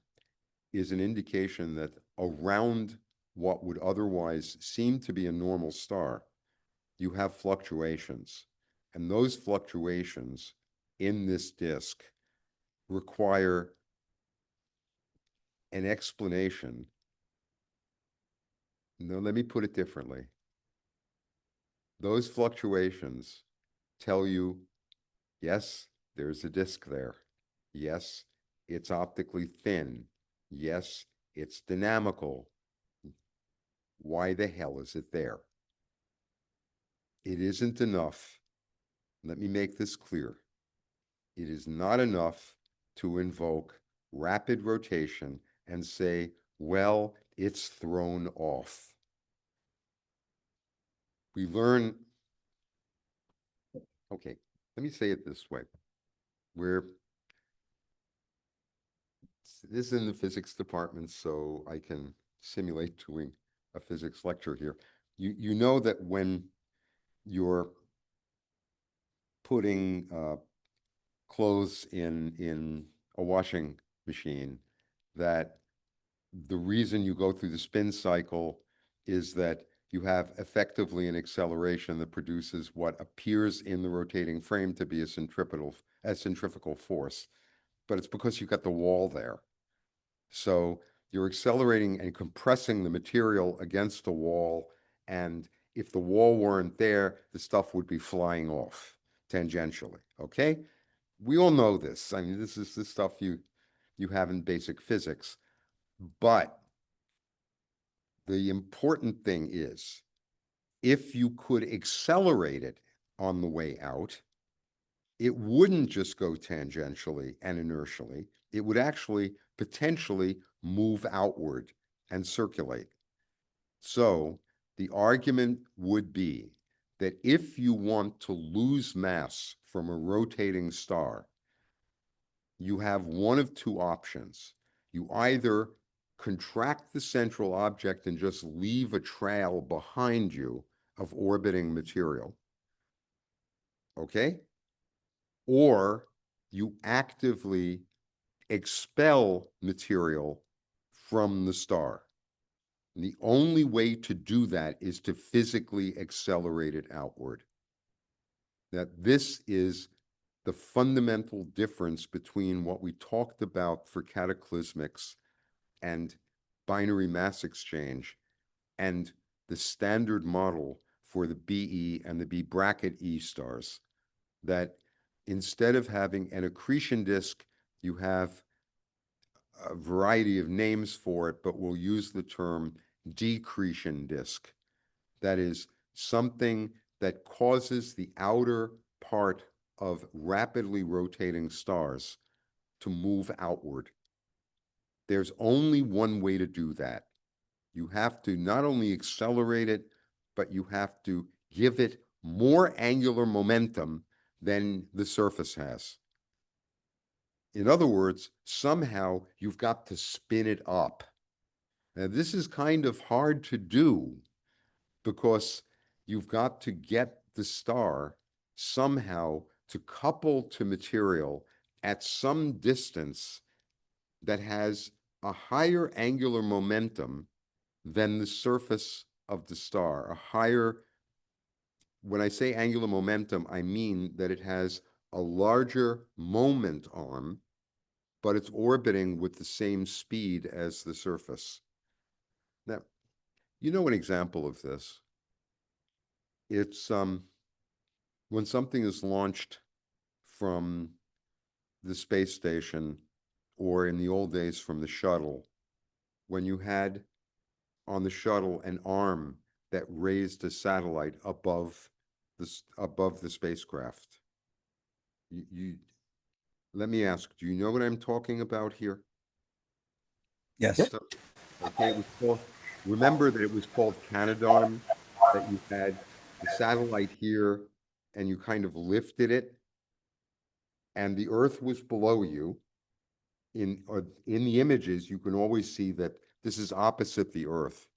is an indication that around what would otherwise seem to be a normal star, you have fluctuations. And those fluctuations in this disk require an explanation. No, let me put it differently. Those fluctuations tell you, yes, there's a disk there. Yes, it's optically thin. Yes, it's dynamical. Why the hell is it there? It isn't enough. Let me make this clear. It is not enough to invoke rapid rotation and say, well, it's thrown off. We learn, okay, let me say it this way. This is in the physics department, so I can simulate doing a physics lecture here. You know that when you're putting clothes in a washing machine, that the reason you go through the spin cycle is that you have effectively an acceleration that produces what appears in the rotating frame to be a centrifugal force, but it's because you've got the wall there. So you're accelerating and compressing the material against the wall, and if the wall weren't there, the stuff would be flying off tangentially, okay? We all know this. I mean, this is the stuff you have in basic physics. But the important thing is, if you could accelerate it on the way out, it wouldn't just go tangentially and inertially. It would actually potentially move outward and circulate. So the argument would be that if you want to lose mass from a rotating star, you have one of two options. You either contract the central object and just leave a trail behind you of orbiting material, okay? Or you actively expel material from the star. And the only way to do that is to physically accelerate it outward. That this is the fundamental difference between what we talked about for cataclysmics and binary mass exchange and the standard model for the BE and the B bracket E stars. That instead of having an accretion disk, you have a variety of names for it, but we'll use the term decretion disk. That is something that causes the outer part of rapidly rotating stars to move outward. There's only one way to do that. You have to not only accelerate it, but you have to give it more angular momentum than the surface has. In other words, somehow you've got to spin it up. Now, this is kind of hard to do because you've got to get the star somehow to couple to material at some distance that has a higher angular momentum than the surface of the star, a higher, when I say angular momentum, I mean that it has a larger moment arm, but it's orbiting with the same speed as the surface. Now, you know an example of this. It's when something is launched from the space station, or in the old days from the shuttle, when you had on the shuttle an arm that raised a satellite above the spacecraft. Let me ask, do you know what I'm talking about here? Yes. So, okay, it was called, remember that it was called Canadarm, that you had the satellite here and you kind of lifted it and the Earth was below you. In the images, you can always see that this is opposite the Earth.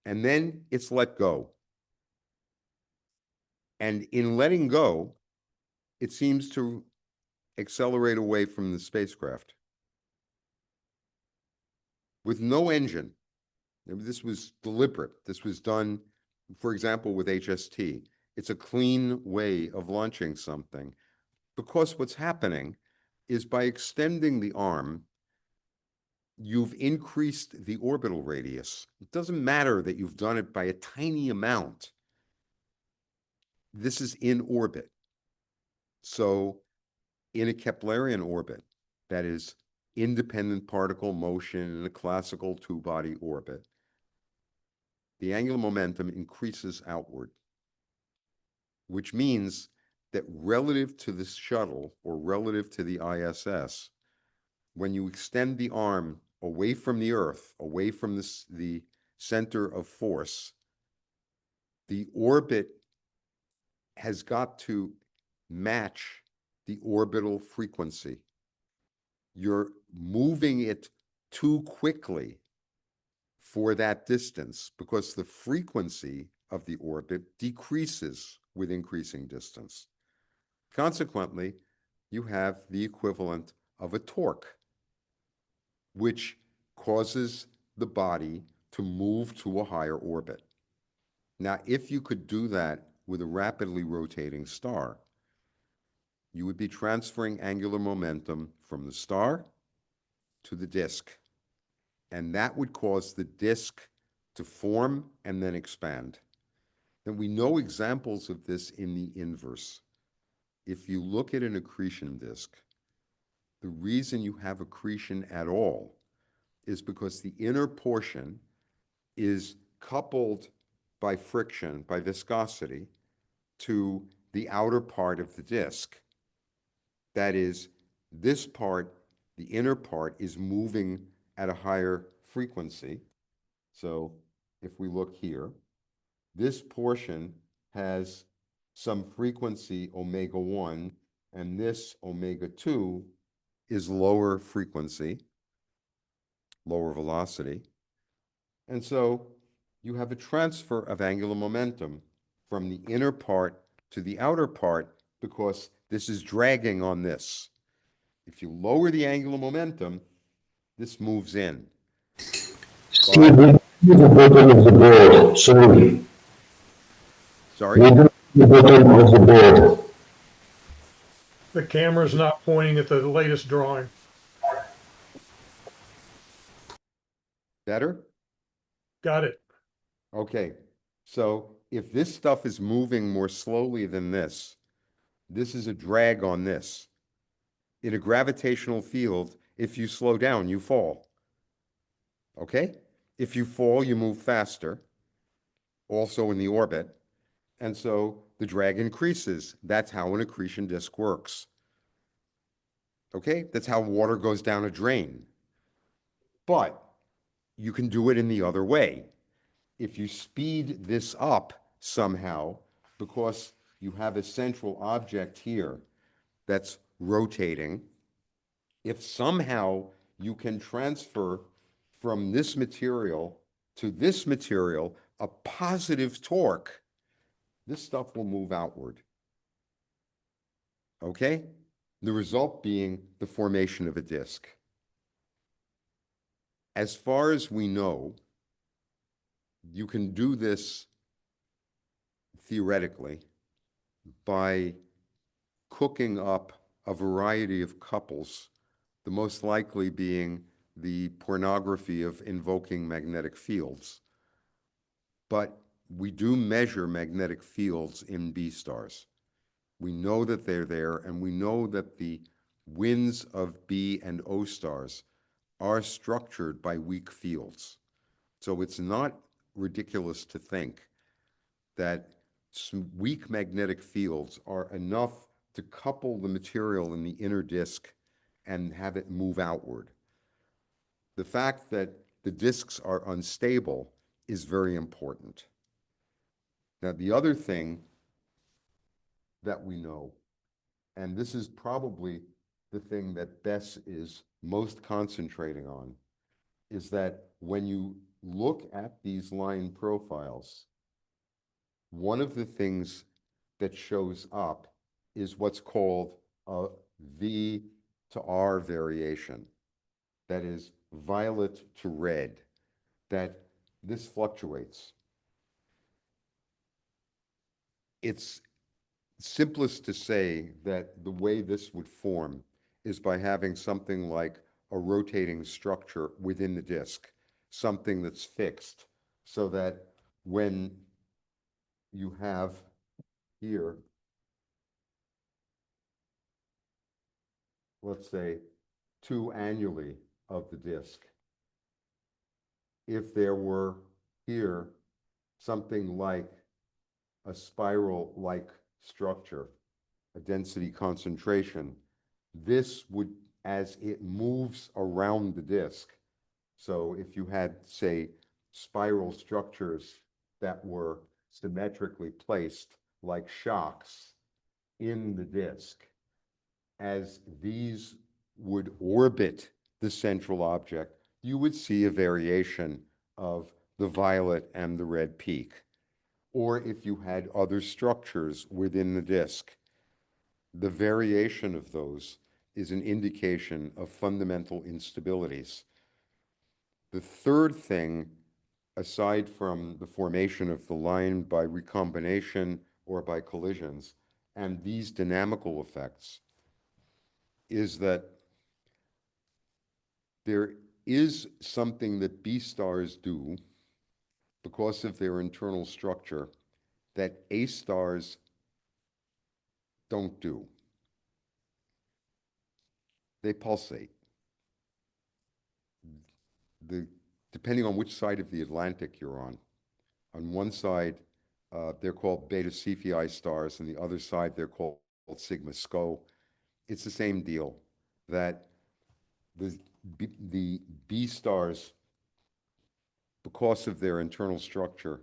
And then it's let go. And in letting go, it seems to accelerate away from the spacecraft with no engine. This was deliberate. This was done, for example, with HST. It's a clean way of launching something because what's happening is by extending the arm, you've increased the orbital radius. It doesn't matter that you've done it by a tiny amount. This is in orbit. So in a Keplerian orbit, that is independent particle motion in a classical two-body orbit, the angular momentum increases outward, which means that relative to the shuttle or relative to the ISS, when you extend the arm away from the Earth, away from the center of force, the orbit has got to match the orbital frequency. You're moving it too quickly for that distance because the frequency of the orbit decreases with increasing distance. Consequently, you have the equivalent of a torque, which causes the body to move to a higher orbit. Now, if you could do that with a rapidly rotating star, you would be transferring angular momentum from the star to the disk. And that would cause the disk to form and then expand. And we know examples of this in the inverse. If you look at an accretion disk, the reason you have accretion at all is because the inner portion is coupled by friction, by viscosity, to the outer part of the disk. That is, this part, the inner part, is moving at a higher frequency. So if we look here, this portion has some frequency omega 1, and this omega 2 is lower frequency, lower velocity. And so you have a transfer of angular momentum from the inner part to the outer part because this is dragging on this. If you lower the angular momentum, this moves in. Steve, we don't see the bottom of the board, sorry. Sorry? We don't see the bottom of the board. The camera's not pointing at the latest drawing. Better? Got it. Okay, so if this stuff is moving more slowly than this is a drag on this. In a gravitational field, if you slow down, you fall. Okay? If you fall, you move faster, also in the orbit. And so the drag increases. That's how an accretion disk works. Okay? That's how water goes down a drain. But you can do it in the other way. If you speed this up somehow, because you have a central object here that's rotating, if somehow you can transfer from this material to this material a positive torque, this stuff will move outward. Okay? The result being the formation of a disk. As far as we know, you can do this theoretically by cooking up a variety of couples, the most likely being the pornography of invoking magnetic fields. But we do measure magnetic fields in B stars. We know that they're there, and we know that the winds of B and O stars are structured by weak fields. So it's not ridiculous to think that some weak magnetic fields are enough to couple the material in the inner disk and have it move outward. The fact that the disks are unstable is very important. Now, the other thing that we know, and this is probably the thing that Bess is most concentrating on, is that when you look at these line profiles, one of the things that shows up is what's called a V to R variation. That is violet to red, that this fluctuates. It's simplest to say that the way this would form is by having something like a rotating structure within the disk, something that's fixed, so that when you have here, let's say, 2 annuli of the disk, if there were here something like a spiral-like structure, a density concentration, this would, as it moves around the disk, so if you had, say, spiral structures that were symmetrically placed like shocks in the disk, as these would orbit the central object, you would see a variation of the violet and the red peak. Or if you had other structures within the disk, the variation of those is an indication of fundamental instabilities. The third thing, aside from the formation of the line by recombination or by collisions, and these dynamical effects, is that there is something that B stars do because of their internal structure that A stars don't do. They pulsate. Depending on which side of the Atlantic you're on one side, they're called Beta Cephei stars, and the other side, they're called Sigma SCO. It's the same deal, that the B stars, because of their internal structure,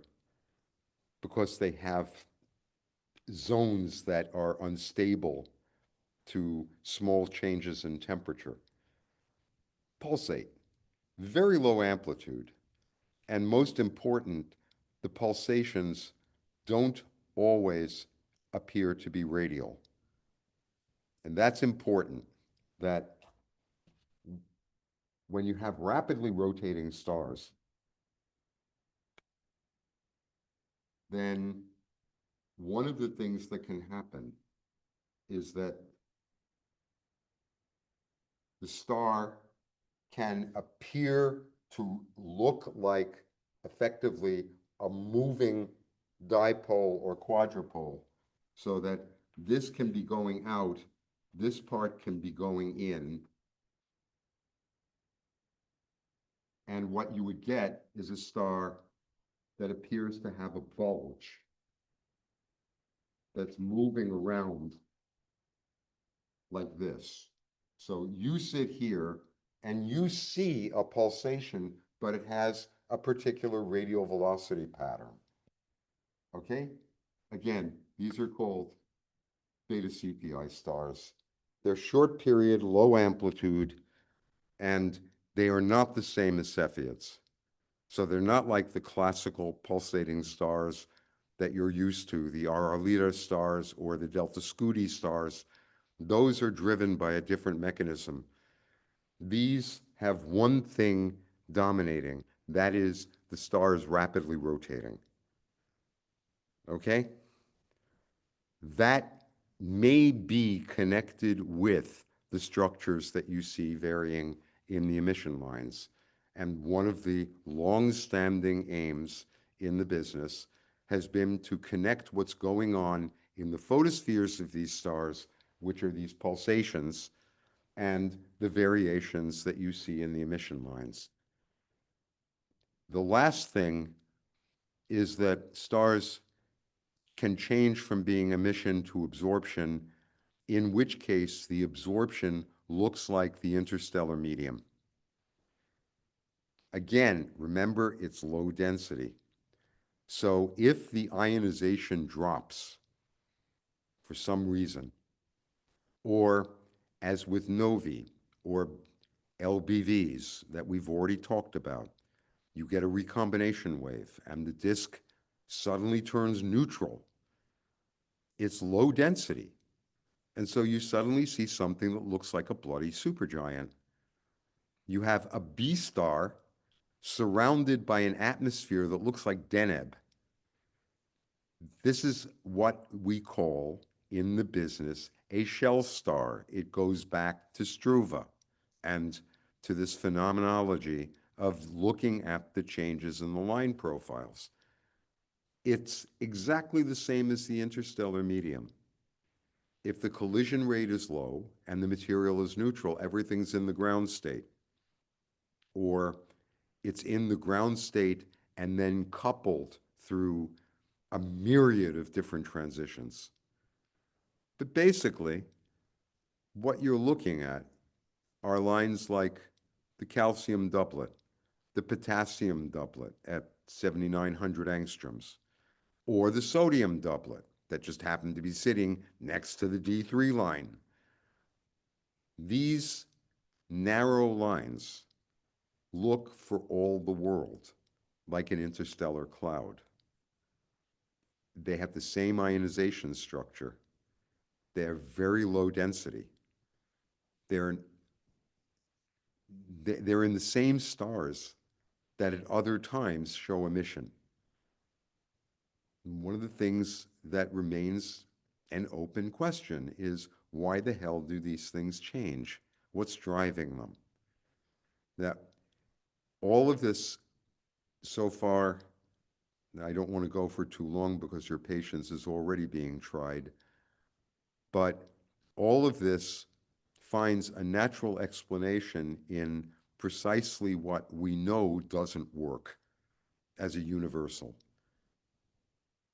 because they have zones that are unstable to small changes in temperature, pulsate, very low amplitude. And most important, the pulsations don't always appear to be radial. And that's important, that when you have rapidly rotating stars, then one of the things that can happen is that the star can appear to look like effectively a moving dipole or quadrupole, so that this can be going out, this part can be going in, and what you would get is a star that appears to have a bulge that's moving around like this. So you sit here and you see a pulsation, but it has a particular radial velocity pattern. Okay? Again, these are called beta Cepheid stars. They're short period, low amplitude, and they are not the same as Cepheids. So they're not like the classical pulsating stars that you're used to, the ARAS stars or the Delta Scuti stars. Those are driven by a different mechanism. These have one thing dominating, that is the star is rapidly rotating. Okay? That may be connected with the structures that you see varying in the emission lines. And one of the long-standing aims in the business has been to connect what's going on in the photospheres of these stars, which are these pulsations, and the variations that you see in the emission lines. The last thing is that stars can change from being emission to absorption, in which case the absorption looks like the interstellar medium. Again, remember, it's low density. So if the ionization drops for some reason, or as with novae or LBVs that we've already talked about, you get a recombination wave and the disk suddenly turns neutral. It's low density. And so you suddenly see something that looks like a bloody supergiant. You have a B star surrounded by an atmosphere that looks like Deneb. This is what we call in the business a shell star. It goes back to Struve and to this phenomenology of looking at the changes in the line profiles. It's exactly the same as the interstellar medium. If the collision rate is low and the material is neutral, everything's in the ground state. Or it's in the ground state and then coupled through a myriad of different transitions. But basically, what you're looking at are lines like the calcium doublet, the potassium doublet at 7,900 angstroms, or the sodium doublet that just happened to be sitting next to the D3 line. These narrow lines look for all the world like an interstellar cloud. They have the same ionization structure. They're very low density. They're in the same stars that at other times show emission. One of the things that remains an open question is, why the hell do these things change? What's driving them? Now, all of this so far, I don't want to go for too long because your patience is already being tried, but all of this finds a natural explanation in precisely what we know doesn't work as a universal.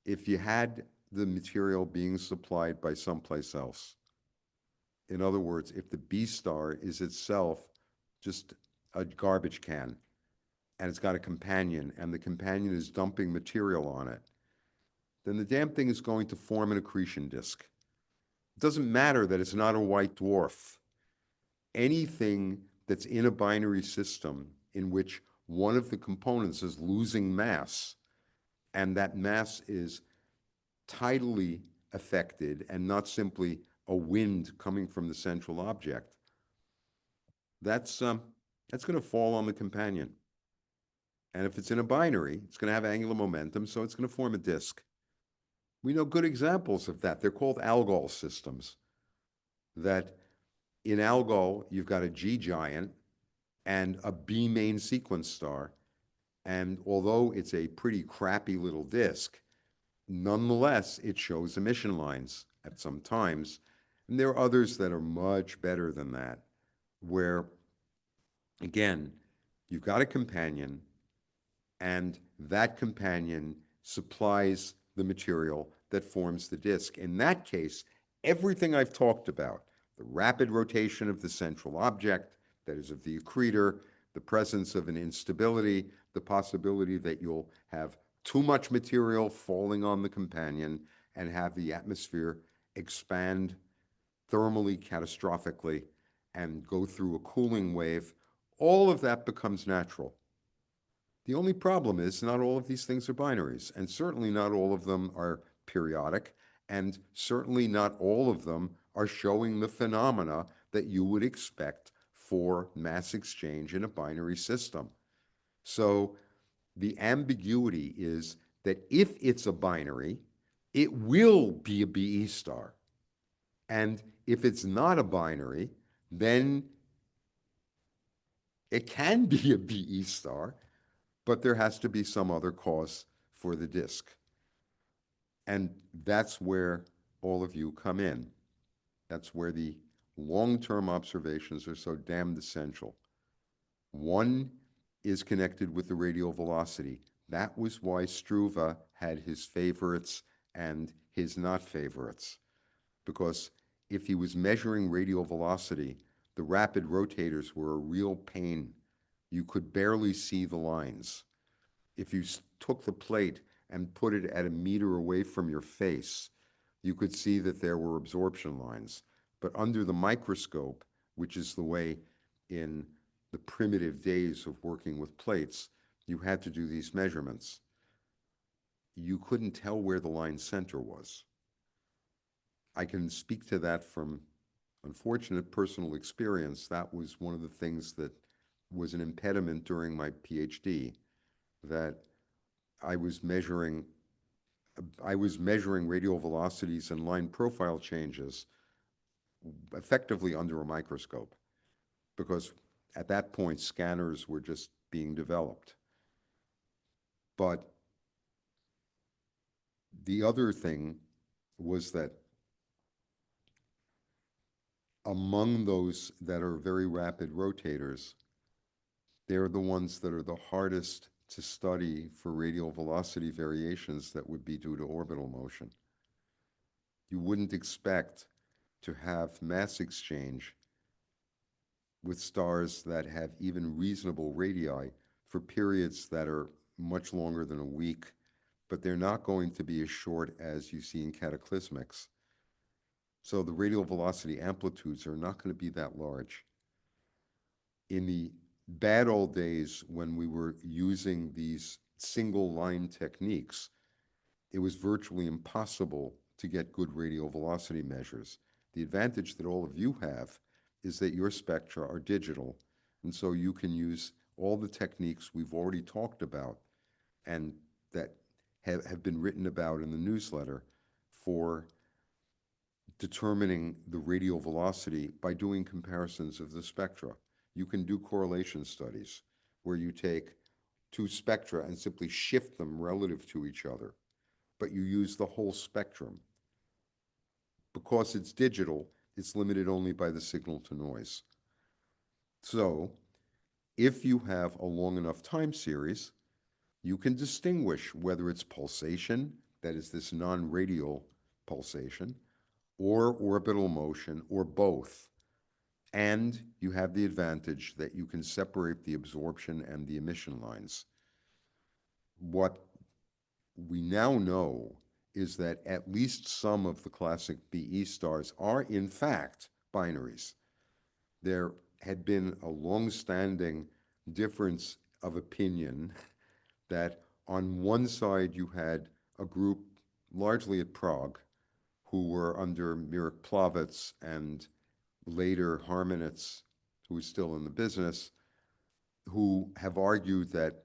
If you had the material being supplied by someplace else, in other words, if the B star is itself just a garbage can and it's got a companion and the companion is dumping material on it, then the damn thing is going to form an accretion disk. It doesn't matter that it's not a white dwarf. Anything that's in a binary system in which one of the components is losing mass, and that mass is tidally affected and not simply a wind coming from the central object, that's that's going to fall on the companion. And if it's in a binary, it's going to have angular momentum, so it's going to form a disk. We know good examples of that. They're called Algol systems. That in Algol, you've got a G giant and a B main sequence star. And although it's a pretty crappy little disk, nonetheless, it shows emission lines at some times. And there are others that are much better than that, where, again, you've got a companion, and that companion supplies the material that forms the disk. In that case, everything I've talked about, the rapid rotation of the central object, that is of the accretor, the presence of an instability, the possibility that you'll have too much material falling on the companion and have the atmosphere expand thermally catastrophically and go through a cooling wave, all of that becomes natural. The only problem is not all of these things are binaries, and certainly not all of them are periodic, and certainly not all of them are showing the phenomena that you would expect for mass exchange in a binary system. So the ambiguity is that if it's a binary, it will be a BE star. And if it's not a binary, then it can be a BE star, but there has to be some other cause for the disk. And that's where all of you come in. That's where the long-term observations are so damned essential. One is connected with the radial velocity. That was why Struve had his favorites and his not favorites, because if he was measuring radial velocity, the rapid rotators were a real pain. You could barely see the lines. If you took the plate and put it at a meter away from your face, you could see that there were absorption lines. But under the microscope, which is the way in the primitive days of working with plates, you had to do these measurements. You couldn't tell where the line center was. I can speak to that from unfortunate personal experience. That was one of the things that was an impediment during my PhD, that I was measuring radial velocities and line profile changes effectively under a microscope, because at that point scanners were just being developed. But the other thing was that among those that are very rapid rotators, they're the ones that are the hardest to study for radial velocity variations that would be due to orbital motion. You wouldn't expect to have mass exchange with stars that have even reasonable radii for periods that are much longer than a week, but they're not going to be as short as you see in cataclysmics. So the radial velocity amplitudes are not going to be that large. In the bad old days when we were using these single line techniques, it was virtually impossible to get good radial velocity measures. The advantage that all of you have is that your spectra are digital, and so you can use all the techniques we've already talked about and that have been written about in the newsletter for determining the radial velocity by doing comparisons of the spectra. You can do correlation studies where you take two spectra and simply shift them relative to each other, but you use the whole spectrum. Because it's digital, it's limited only by the signal to noise. So if you have a long enough time series, you can distinguish whether it's pulsation, that is this non-radial pulsation, or orbital motion, or both. And you have the advantage that you can separate the absorption and the emission lines. What we now know is that at least some of the classic BE stars are in fact binaries. There had been a long-standing difference of opinion that on one side you had a group largely at Prague who were under Mirek Plavec and later Harmanitz, who was still in the business, who have argued that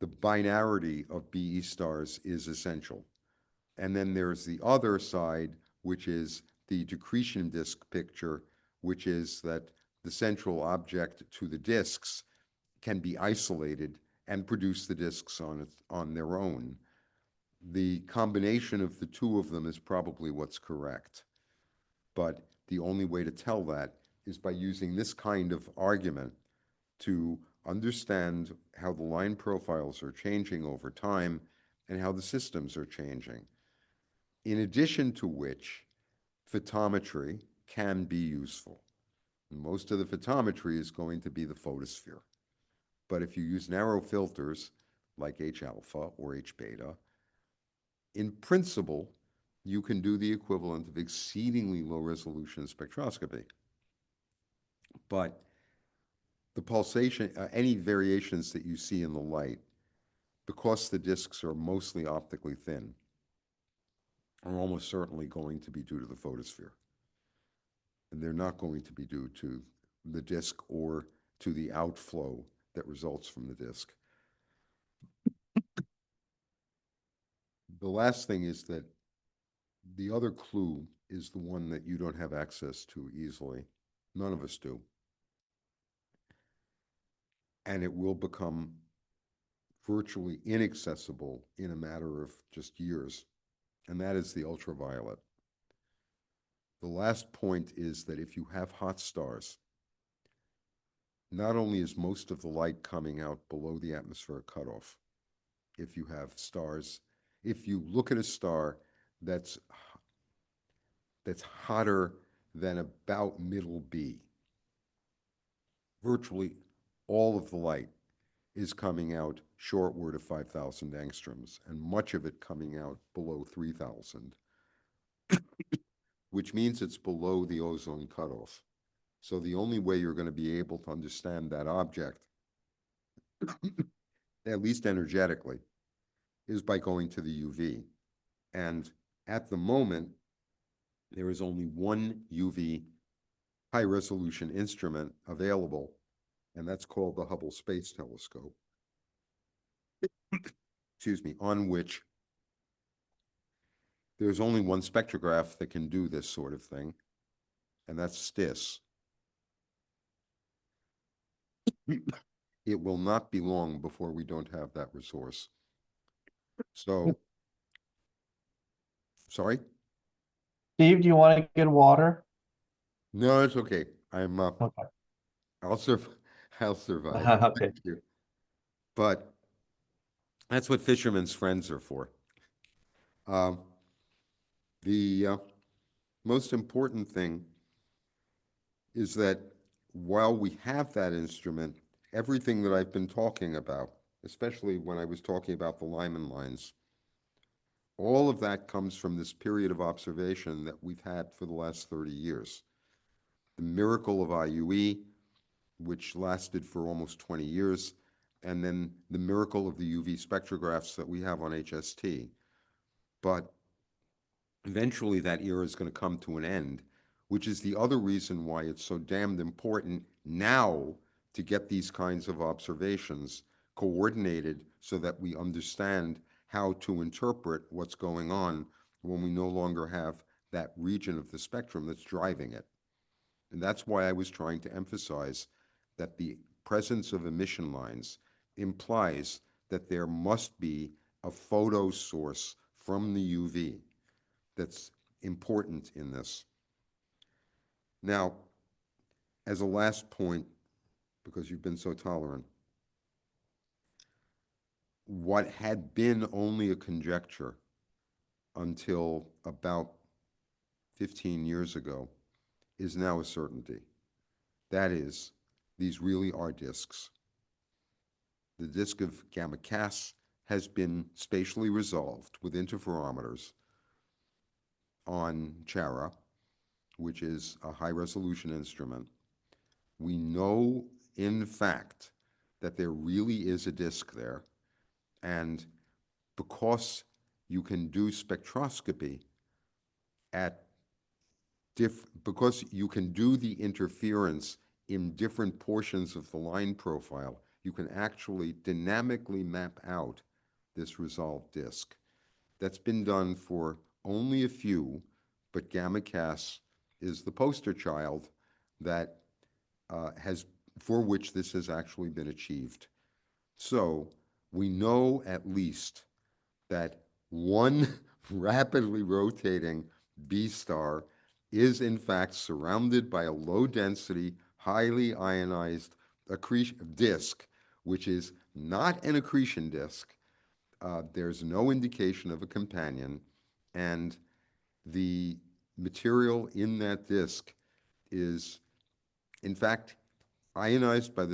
the binarity of BE stars is essential. And then there's the other side, which is the decretion disk picture, which is that the central object to the disks can be isolated and produce the disks on their own. The combination of the two of them is probably what's correct. But the only way to tell that is by using this kind of argument to understand how the line profiles are changing over time and how the systems are changing. In addition to which, photometry can be useful. Most of the photometry is going to be the photosphere. But if you use narrow filters like H-alpha or H-beta, in principle, you can do the equivalent of exceedingly low resolution spectroscopy. But the pulsation, any variations that you see in the light, because the disks are mostly optically thin, are almost certainly going to be due to the photosphere. And they're not going to be due to the disk or to the outflow that results from the disk. The last thing is that the other clue is the one that you don't have access to easily. None of us do. And it will become virtually inaccessible in a matter of just years, and that is the ultraviolet. The last point is that if you have hot stars, not only is most of the light coming out below the atmospheric cutoff, if you have stars, if you look at a star that's hotter than about middle B, virtually all of the light is coming out shortward of 5,000 angstroms, and much of it coming out below 3,000, which means it's below the ozone cutoff. So the only way you're going to be able to understand that object, at least energetically, is by going to the UV. And at the moment, there is only one UV high-resolution instrument available, and that's called the Hubble Space Telescope, excuse me, on which there's only one spectrograph that can do this sort of thing, and that's STIS. It will not be long before we don't have that resource. So, sorry? Steve, do you want to get water? No, it's okay. Okay. I'll survive. Okay. Thank you. But that's what Fisherman's Friends are for. The most important thing is that while we have that instrument, everything that I've been talking about, especially when I was talking about the Lyman lines, all of that comes from this period of observation that we've had for the last 30 years. The miracle of IUE, which lasted for almost 20 years, and then the miracle of the UV spectrographs that we have on HST. But eventually that era is going to come to an end, which is the other reason why it's so damned important now to get these kinds of observations coordinated so that we understand how to interpret what's going on when we no longer have that region of the spectrum that's driving it. And that's why I was trying to emphasize that the presence of emission lines implies that there must be a photo source from the UV that's important in this. Now, as a last point, because you've been so tolerant, what had been only a conjecture until about 15 years ago is now a certainty. That is, these really are disks. The disk of gamma Cas has been spatially resolved with interferometers on CHARA, which is a high-resolution instrument. We know, in fact, that there really is a disk there, and because you can do spectroscopy because you can do the interference in different portions of the line profile you can actually dynamically map out this resolved disk. That's been done for only a few, but gamma CAS is the poster child that for which this has actually been achieved. So we know at least that one rapidly rotating B star is in fact surrounded by a low density, highly ionized accretion disk, which is not an accretion disk. There's no indication of a companion, and the material in that disk is in fact ionized by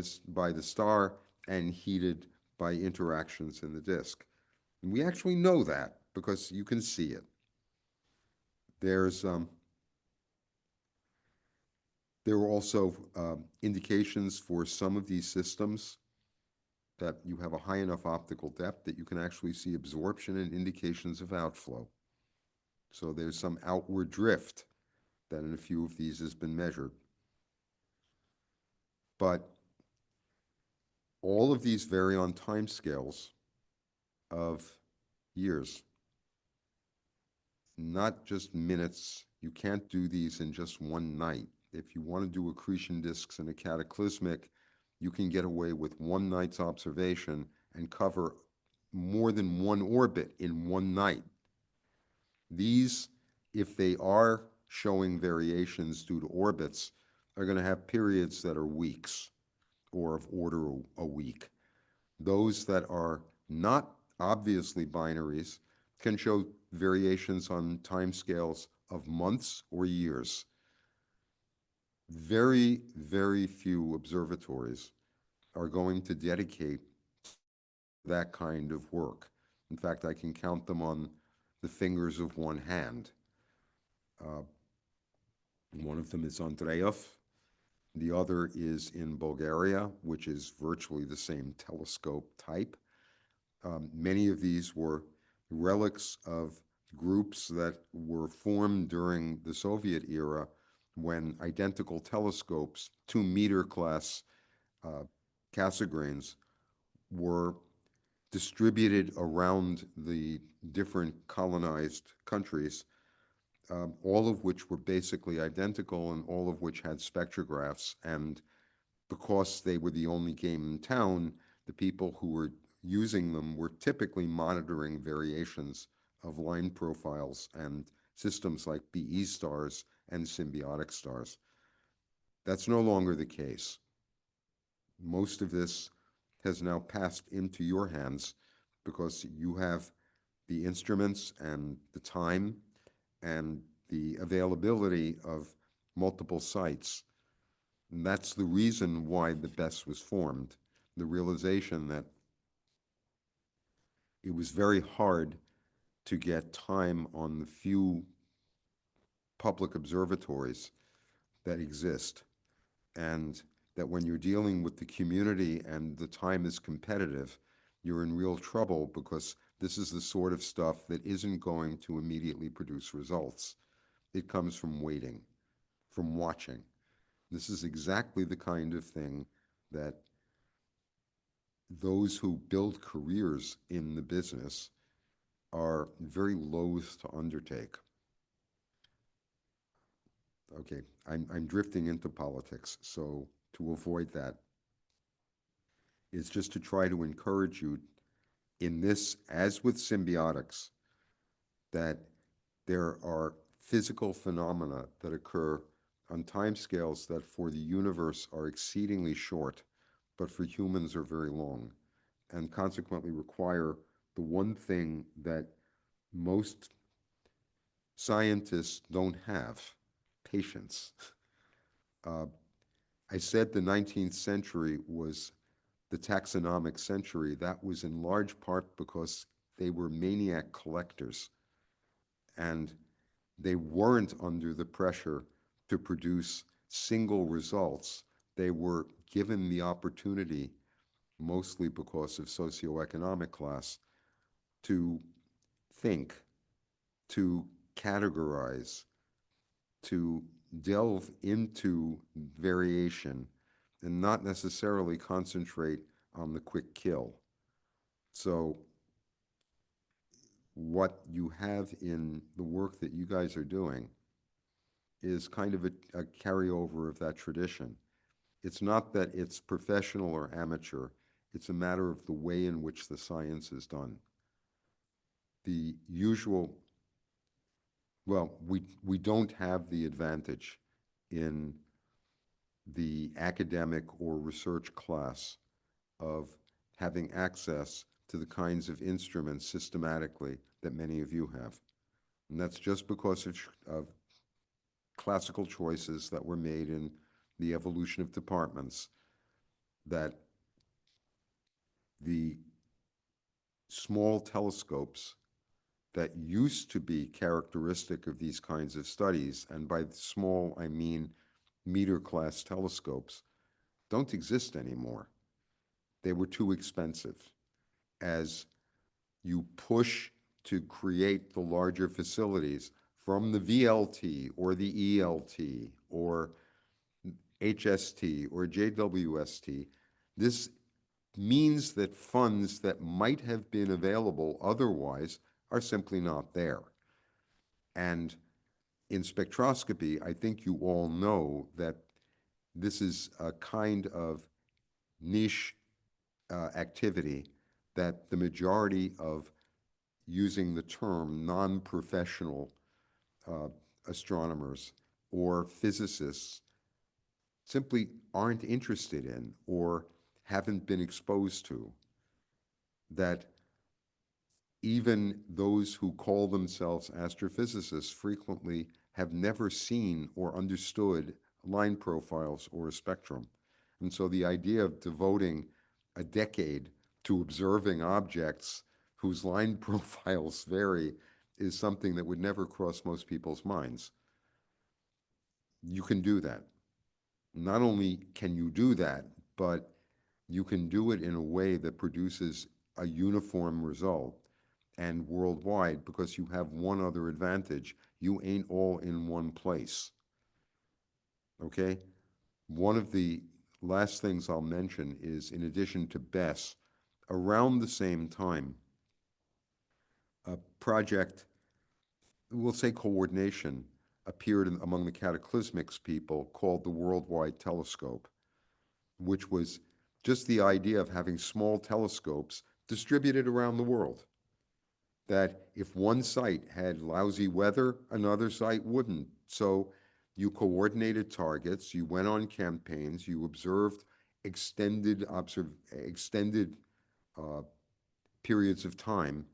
the star and heated by interactions in the disk. And we actually know that because you can see it. There's there are also indications for some of these systems that you have a high enough optical depth that you can actually see absorption and indications of outflow. So there's some outward drift that in a few of these has been measured. But all of these vary on timescales of years, not just minutes. You can't do these in just one night. If you want to do accretion disks in a cataclysmic, you can get away with one night's observation and cover more than one orbit in one night. These, if they are showing variations due to orbits, are going to have periods that are weeks or of order a week. Those that are not obviously binaries can show variations on timescales of months or years. Very, very few observatories are going to dedicate that kind of work. In fact, I can count them on the fingers of one hand. One of them is Andreev. The other is in Bulgaria, which is virtually the same telescope type. Many of these were relics of groups that were formed during the Soviet era when identical telescopes, 2-meter class Cassegrains, were distributed around the different colonized countries, all of which were basically identical and all of which had spectrographs. And because they were the only game in town, the people who were using them were typically monitoring variations of line profiles and systems like BE stars and symbiotic stars. That's no longer the case. Most of this has now passed into your hands because you have the instruments and the time and the availability of multiple sites. And that's the reason why the BESS was formed, the realization that it was very hard to get time on the few public observatories that exist, and that when you're dealing with the community and the time is competitive, you're in real trouble because this is the sort of stuff that isn't going to immediately produce results. It comes from waiting, from watching. This is exactly the kind of thing that those who build careers in the business are very loath to undertake. Okay, I'm drifting into politics, so to avoid that is just to try to encourage you in this, as with symbiotics, that there are physical phenomena that occur on timescales that for the universe are exceedingly short, but for humans are very long, and consequently require the one thing that most scientists don't have: patience. I said the 19th century was the taxonomic century. That was in large part because they were maniac collectors, and they weren't under the pressure to produce single results. They were given the opportunity, mostly because of socioeconomic class, to think, to categorize, to delve into variation, and not necessarily concentrate on the quick kill. So what you have in the work that you guys are doing is kind of a carryover of that tradition. It's not that it's professional or amateur, it's a matter of the way in which the science is done. The usual, well, we don't have the advantage in the academic or research class of having access to the kinds of instruments systematically that many of you have. And that's just because of classical choices that were made in the evolution of departments, that the small telescopes that used to be characteristic of these kinds of studies, and by small I mean meter class telescopes, don't exist anymore. They were too expensive. As you push to create the larger facilities from the VLT or the ELT or HST or JWST, this means that funds that might have been available otherwise are simply not there. And in spectroscopy, I think you all know that this is a kind of niche activity that the majority of, using the term, non-professional astronomers or physicists simply aren't interested in or haven't been exposed to. That even those who call themselves astrophysicists frequently have never seen or understood line profiles or a spectrum. And so the idea of devoting a decade to observing objects whose line profiles vary is something that would never cross most people's minds. You can do that. Not only can you do that, but you can do it in a way that produces a uniform result and worldwide, because you have one other advantage. You ain't all in one place. Okay? One of the last things I'll mention is, in addition to BESS, around the same time, a project, we'll say coordination, appeared among the cataclysmics people called the Worldwide Telescope, which was just the idea of having small telescopes distributed around the world. That if one site had lousy weather, another site wouldn't. So you coordinated targets, you went on campaigns, you observed extended periods of time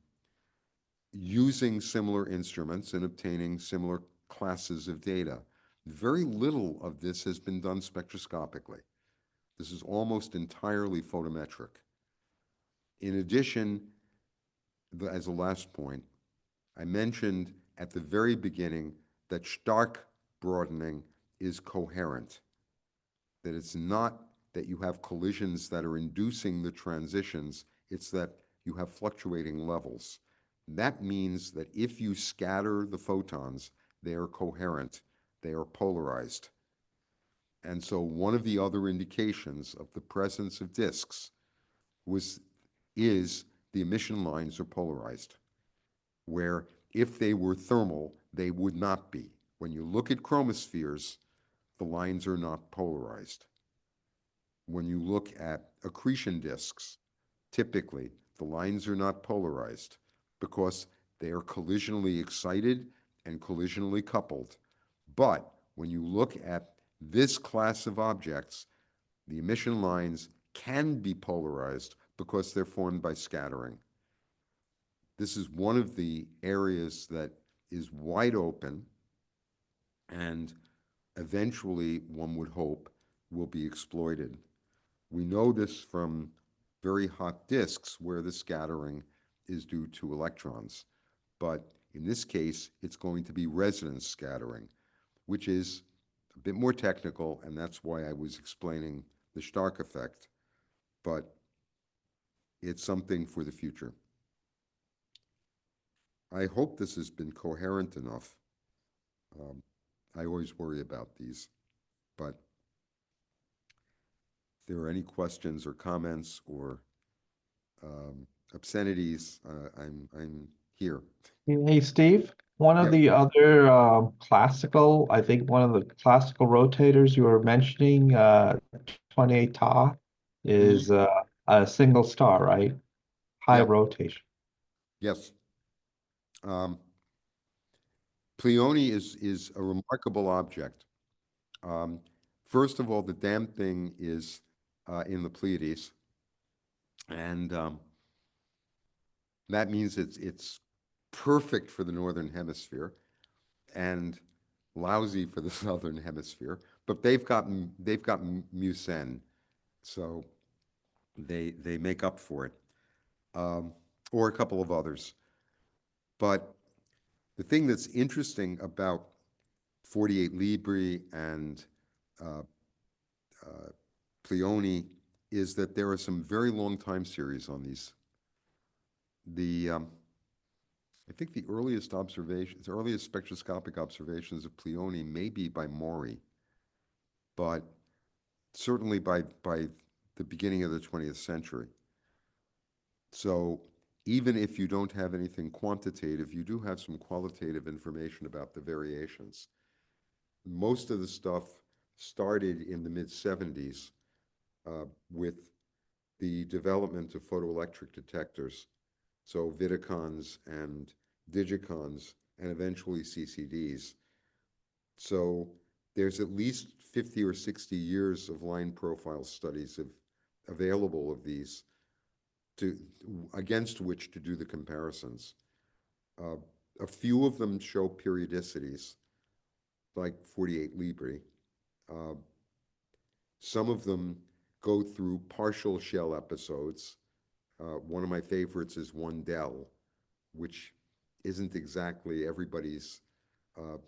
using similar instruments and obtaining similar classes of data. Very little of this has been done spectroscopically. This is almost entirely photometric. In addition, as a last point, I mentioned at the very beginning that Stark broadening is coherent, that it's not that you have collisions that are inducing the transitions, it's that you have fluctuating levels. That means that if you scatter the photons, they are coherent, they are polarized. And so one of the other indications of the presence of disks is the emission lines are polarized, where if they were thermal, they would not be. When you look at chromospheres, the lines are not polarized. When you look at accretion disks, typically the lines are not polarized because they are collisionally excited and collisionally coupled. But when you look at this class of objects, the emission lines can be polarized because they're formed by scattering. This is one of the areas that is wide open and eventually, one would hope, will be exploited. We know this from very hot disks where the scattering is due to electrons. But in this case, it's going to be resonance scattering, which is a bit more technical, and that's why I was explaining the Stark effect. But it's something for the future. I hope this has been coherent enough. I always worry about these, but there are any questions or comments or obscenities, I'm here. Hey, Steve, one of Yep. the other classical, I think one of the classical rotators you were mentioning, 28 Ta, is a single star, right? High Yep. rotation. Yes. Pleione is a remarkable object. First of all, the damn thing is in the Pleiades, and that means it's perfect for the northern hemisphere and lousy for the southern hemisphere. But they've got Musen, so they make up for it, or a couple of others. But the thing that's interesting about 48 Libri and Pleione is that there are some very long time series on these. I think the earliest observations, the earliest spectroscopic observations of Pleione may be by Maury, but certainly by the beginning of the 20th century. So even if you don't have anything quantitative, you do have some qualitative information about the variations. Most of the stuff started in the mid-70s with the development of photoelectric detectors, so Vidicons and Digicons, and eventually CCDs. So there's at least 50 or 60 years of line profile studies available of these against which to do the comparisons. A few of them show periodicities, like 48 Libri. Some of them go through partial shell episodes. One of my favorites is 1Del, which isn't exactly everybody's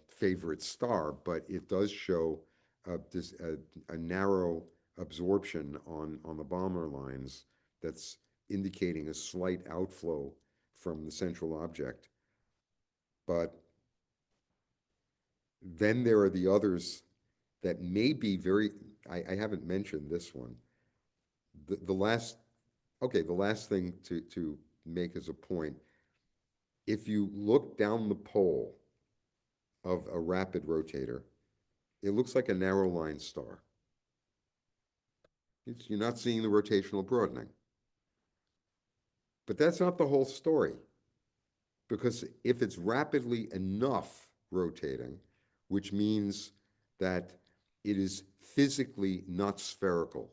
favorite star, but it does show a narrow absorption on the Balmer lines that's indicating a slight outflow from the central object. But then there are the others that may be very, I haven't mentioned this one. The last thing to make as a point, if you look down the pole of a rapid rotator, it looks like a narrow line star. You're not seeing the rotational broadening. But that's not the whole story, because if it's rapidly enough rotating, which means that it is physically not spherical,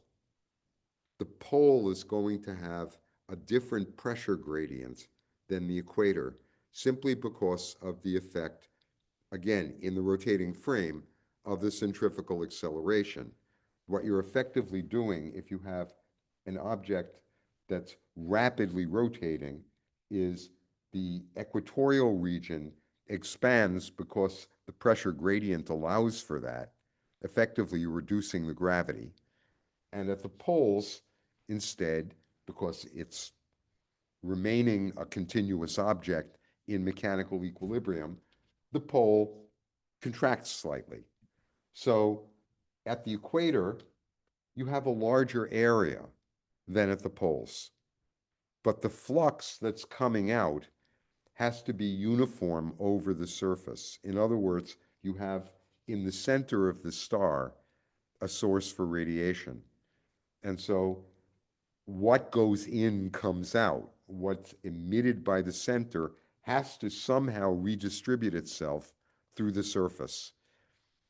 the pole is going to have a different pressure gradient than the equator, simply because of the effect, again, in the rotating frame, of the centrifugal acceleration. What you're effectively doing if you have an object that's rapidly rotating is the equatorial region expands because the pressure gradient allows for that. Effectively, you're reducing the gravity. And at the poles, instead, because it's remaining a continuous object in mechanical equilibrium, the pole contracts slightly. So at the equator, you have a larger area than at the poles. But the flux that's coming out has to be uniform over the surface. In other words, you have in the center of the star a source for radiation. And so what goes in comes out. What's emitted by the center has to somehow redistribute itself through the surface.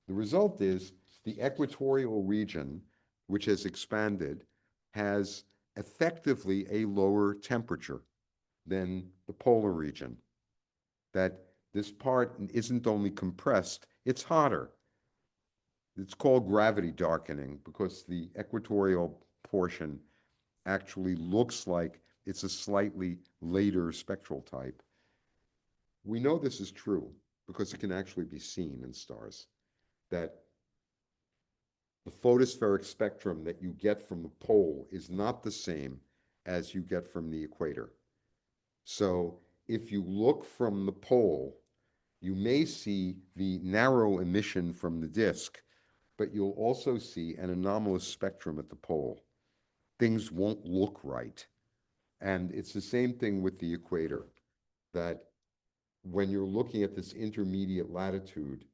The result is the equatorial region, which has expanded, has effectively a lower temperature than the polar region. That this part isn't only compressed, it's hotter. It's called gravity darkening because the equatorial portion actually looks like it's a slightly later spectral type. We know this is true because it can actually be seen in stars, that the photospheric spectrum that you get from the pole is not the same as you get from the equator. So if you look from the pole, you may see the narrow emission from the disk, but you'll also see an anomalous spectrum at the pole. Things won't look right. And it's the same thing with the equator, that when you're looking at this intermediate latitude,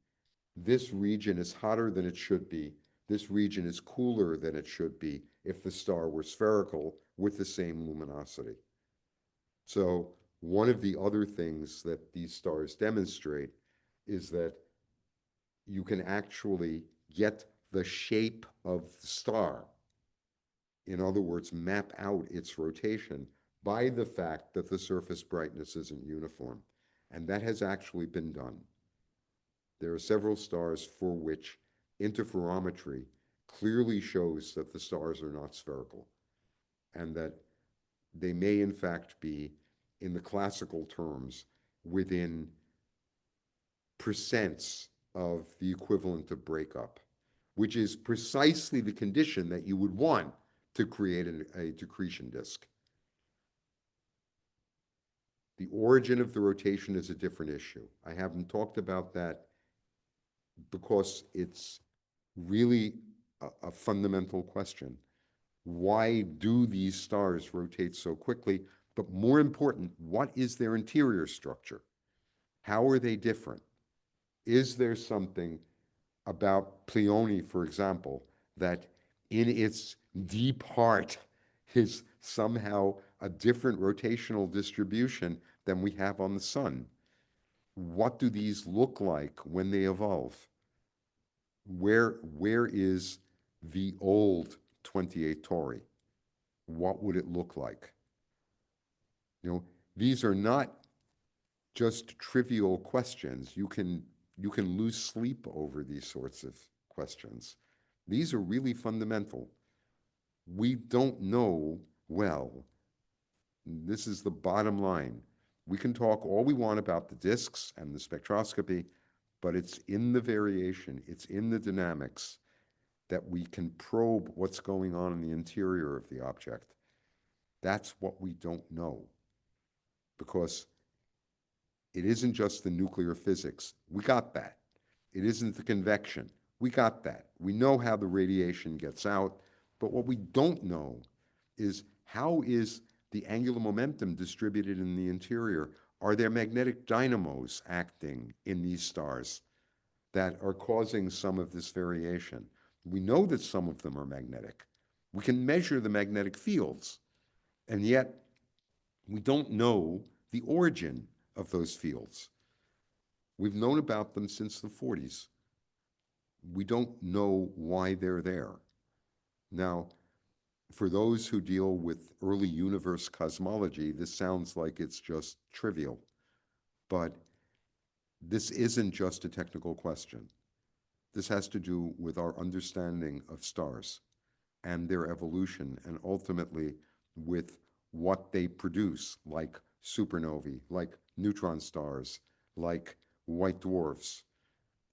this region is hotter than it should be. This region is cooler than it should be if the star were spherical with the same luminosity. So one of the other things that these stars demonstrate is that you can actually get the shape of the star. In other words, map out its rotation by the fact that the surface brightness isn't uniform. And that has actually been done. There are several stars for which interferometry clearly shows that the stars are not spherical and that they may in fact be, in the classical terms, within percents of the equivalent of breakup, which is precisely the condition that you would want to create a decretion disk. The origin of the rotation is a different issue. I haven't talked about that because it's really a fundamental question. Why do these stars rotate so quickly? But more important, what is their interior structure? How are they different? Is there something about Pleione, for example, that in its deep heart is somehow a different rotational distribution than we have on the sun? What do these look like when they evolve? Where is the old 28 Tauri? What would it look like? You know, these are not just trivial questions. You can lose sleep over these sorts of questions. These are really fundamental. We don't know well. This is the bottom line. We can talk all we want about the disks and the spectroscopy, but it's in the variation, it's in the dynamics that we can probe what's going on in the interior of the object. That's what we don't know, because it isn't just the nuclear physics. We got that. It isn't the convection. We got that. We know how the radiation gets out, but what we don't know is how is the angular momentum distributed in the interior? Are there magnetic dynamos acting in these stars that are causing some of this variation? We know that some of them are magnetic. We can measure the magnetic fields, and yet we don't know the origin of those fields. We've known about them since the 40s. We don't know why they're there. Now, for those who deal with early universe cosmology, this sounds like it's just trivial, but this isn't just a technical question. This has to do with our understanding of stars and their evolution, and ultimately with what they produce, like supernovae, like neutron stars, like white dwarfs.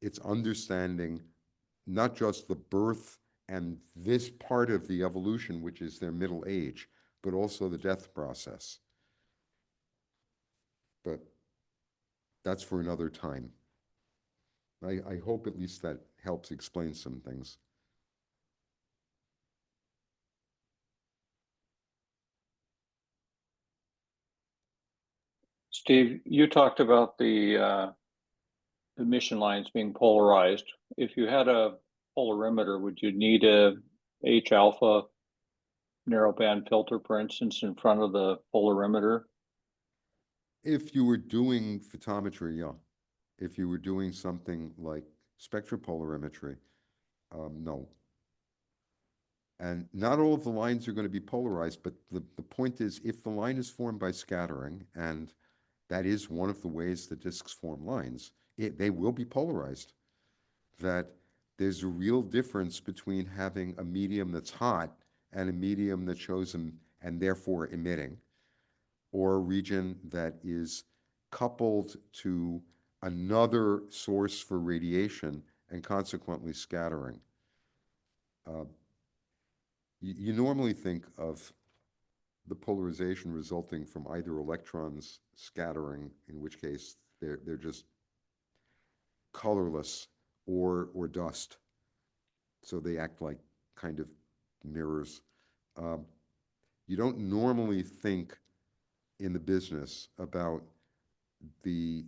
It's understanding not just the birth and this part of the evolution, which is their middle age, but also the death process. But that's for another time. I hope at least that helps explain some things. Steve, you talked about the emission lines being polarized. If you had a polarimeter, would you need a H alpha narrowband filter, for instance, in front of the polarimeter? If you were doing photometry, yeah. If you were doing something like spectropolarimetry, no. And not all of the lines are going to be polarized, but the point is, if the line is formed by scattering, and that is one of the ways the disks form lines, they will be polarized. That there's a real difference between having a medium that's hot and a medium that shows them and therefore emitting, or a region that is coupled to another source for radiation and consequently scattering. You normally think of the polarization resulting from either electrons scattering, in which case they're just colorless, or dust. So they act like kind of mirrors. Um, you don't normally think in the business about the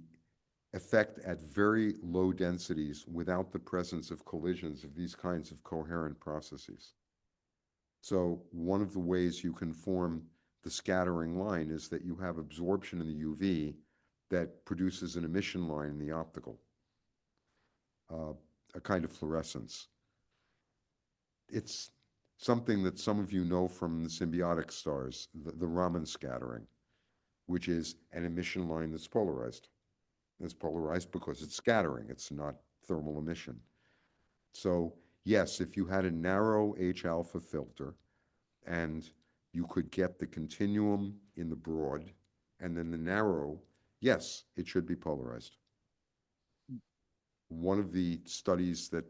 effect at very low densities without the presence of collisions of these kinds of coherent processes. So one of the ways you can form the scattering line is that you have absorption in the UV that produces an emission line in the optical, a kind of fluorescence. It's something that some of you know from the symbiotic stars, the Raman scattering, which is an emission line that's polarized. It's polarized because it's scattering, it's not thermal emission. So yes, if you had a narrow H-alpha filter and you could get the continuum in the broad and then the narrow, yes, it should be polarized. One of the studies that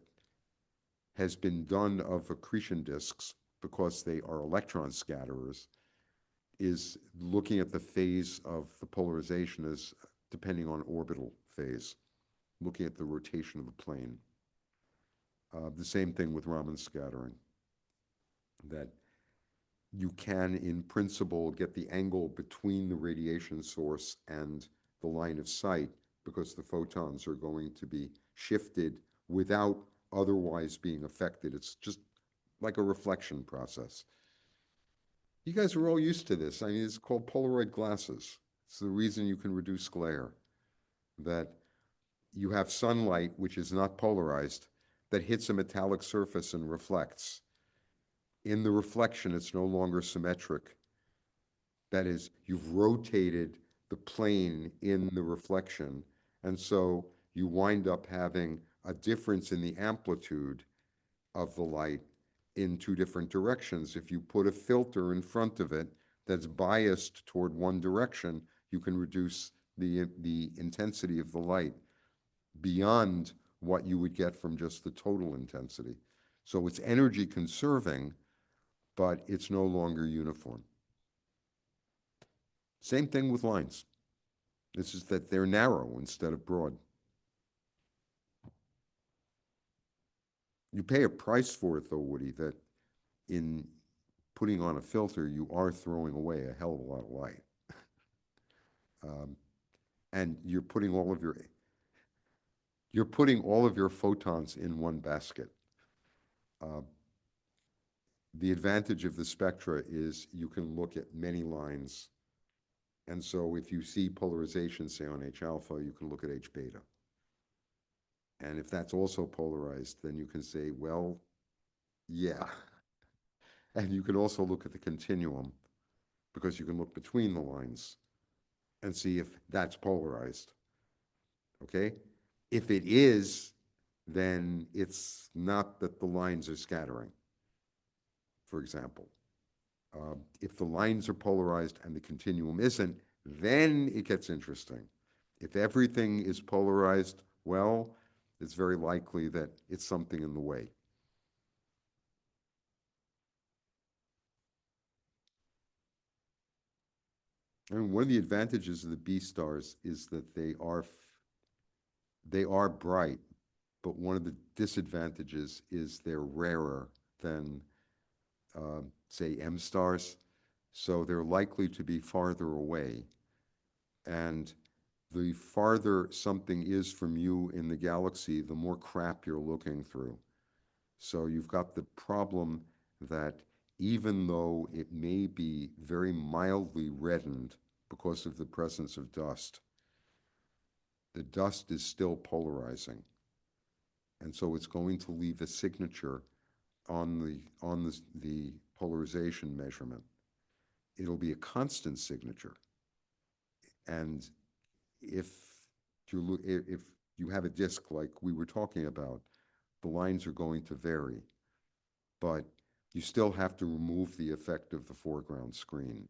has been done of accretion disks, because they are electron scatterers, is looking at the phase of the polarization as depending on orbital phase, looking at the rotation of the plane. The same thing with Raman scattering, that you can, in principle, get the angle between the radiation source and the line of sight because the photons are going to be shifted without otherwise being affected. It's just like a reflection process. You guys are all used to this. I mean, it's called Polaroid glasses. It's the reason you can reduce glare, that you have sunlight, which is not polarized, that hits a metallic surface and reflects. In the reflection, it's no longer symmetric. That is, you've rotated the plane in the reflection, and so you wind up having a difference in the amplitude of the light in two different directions. If you put a filter in front of it that's biased toward one direction, you can reduce the intensity of the light beyond what you would get from just the total intensity. So it's energy conserving, but it's no longer uniform. Same thing with lines. It's just that they're narrow instead of broad. You pay a price for it, though, Woody, that in putting on a filter, you are throwing away a hell of a lot of light. And you're putting all of your photons in one basket. The advantage of the spectra is you can look at many lines. And so if you see polarization, say on H-alpha, you can look at H-beta. And if that's also polarized, then you can say, well, yeah. And you can also look at the continuum because you can look between the lines and see if that's polarized. Okay? If it is, then it's not that the lines are scattering, for example. If the lines are polarized and the continuum isn't, then it gets interesting. If everything is polarized, well, it's very likely that it's something in the way. I mean, one of the advantages of the B stars is that they are bright, but one of the disadvantages is they're rarer than, say, M stars. So they're likely to be farther away. And the farther something is from you in the galaxy, the more crap you're looking through. So you've got the problem that even though it may be very mildly reddened because of the presence of dust, the dust is still polarizing. And so it's going to leave a signature on the polarization measurement. It'll be a constant signature. And if you have a disk like we were talking about, the lines are going to vary, but you still have to remove the effect of the foreground screen,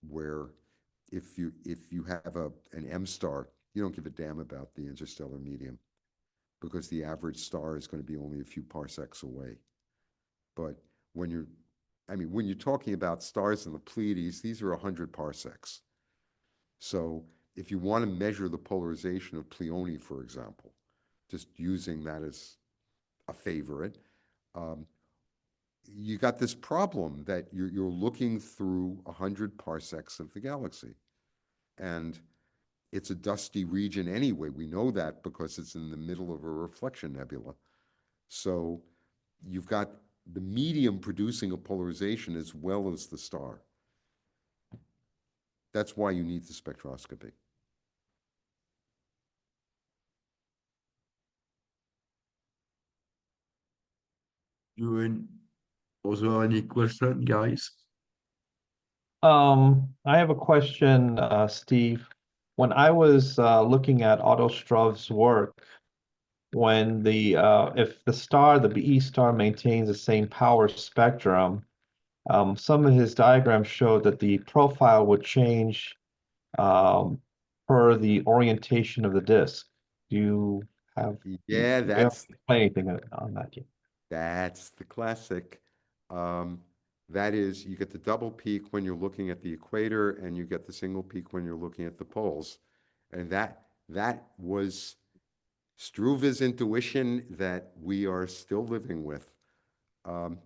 where if you have an M star, you don't give a damn about the interstellar medium because the average star is going to be only a few parsecs away. But when you're talking about stars in the Pleiades, these are 100 parsecs. So if you want to measure the polarization of Pleione, for example, just using that as a favorite, you got this problem that you're looking through 100 parsecs of the galaxy. And it's a dusty region anyway. We know that because it's in the middle of a reflection nebula. So you've got the medium producing a polarization as well as the star. That's why you need the spectroscopy. Was there any question, guys? I have a question, Steve. When I was looking at Otto Struve's work, when if the star, the BE star, maintains the same power spectrum, some of his diagrams showed that the profile would change per the orientation of the disk. Do you have Yeah, you haven't explained anything on that yet? that's the classic. That is, you get the double peak when you're looking at the equator, and you get the single peak when you're looking at the poles. And that was Struve's intuition that we are still living with. The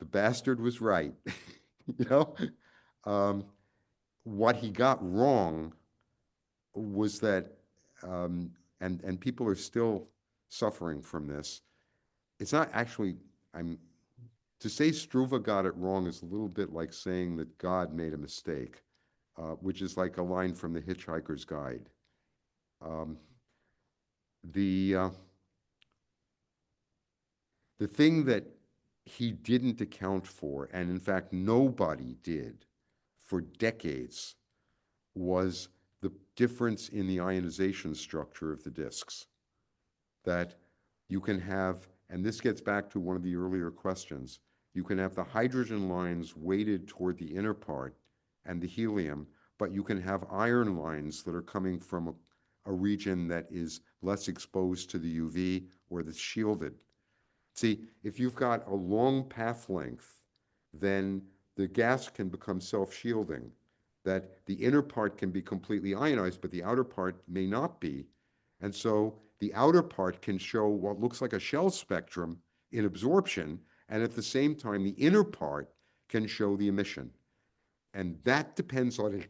bastard was right, you know? What he got wrong was that, and people are still suffering from this. It's not actually, to say Struve got it wrong is a little bit like saying that God made a mistake, which is like a line from The Hitchhiker's Guide. The thing that he didn't account for, and in fact nobody did for decades, was the difference in the ionization structure of the disks. That you can have, and this gets back to one of the earlier questions, you can have the hydrogen lines weighted toward the inner part and the helium, but you can have iron lines that are coming from a region that is less exposed to the UV or that's shielded. See, if you've got a long path length, then the gas can become self-shielding, that the inner part can be completely ionized, but the outer part may not be. And so the outer part can show what looks like a shell spectrum in absorption, and at the same time, the inner part can show the emission. And that depends on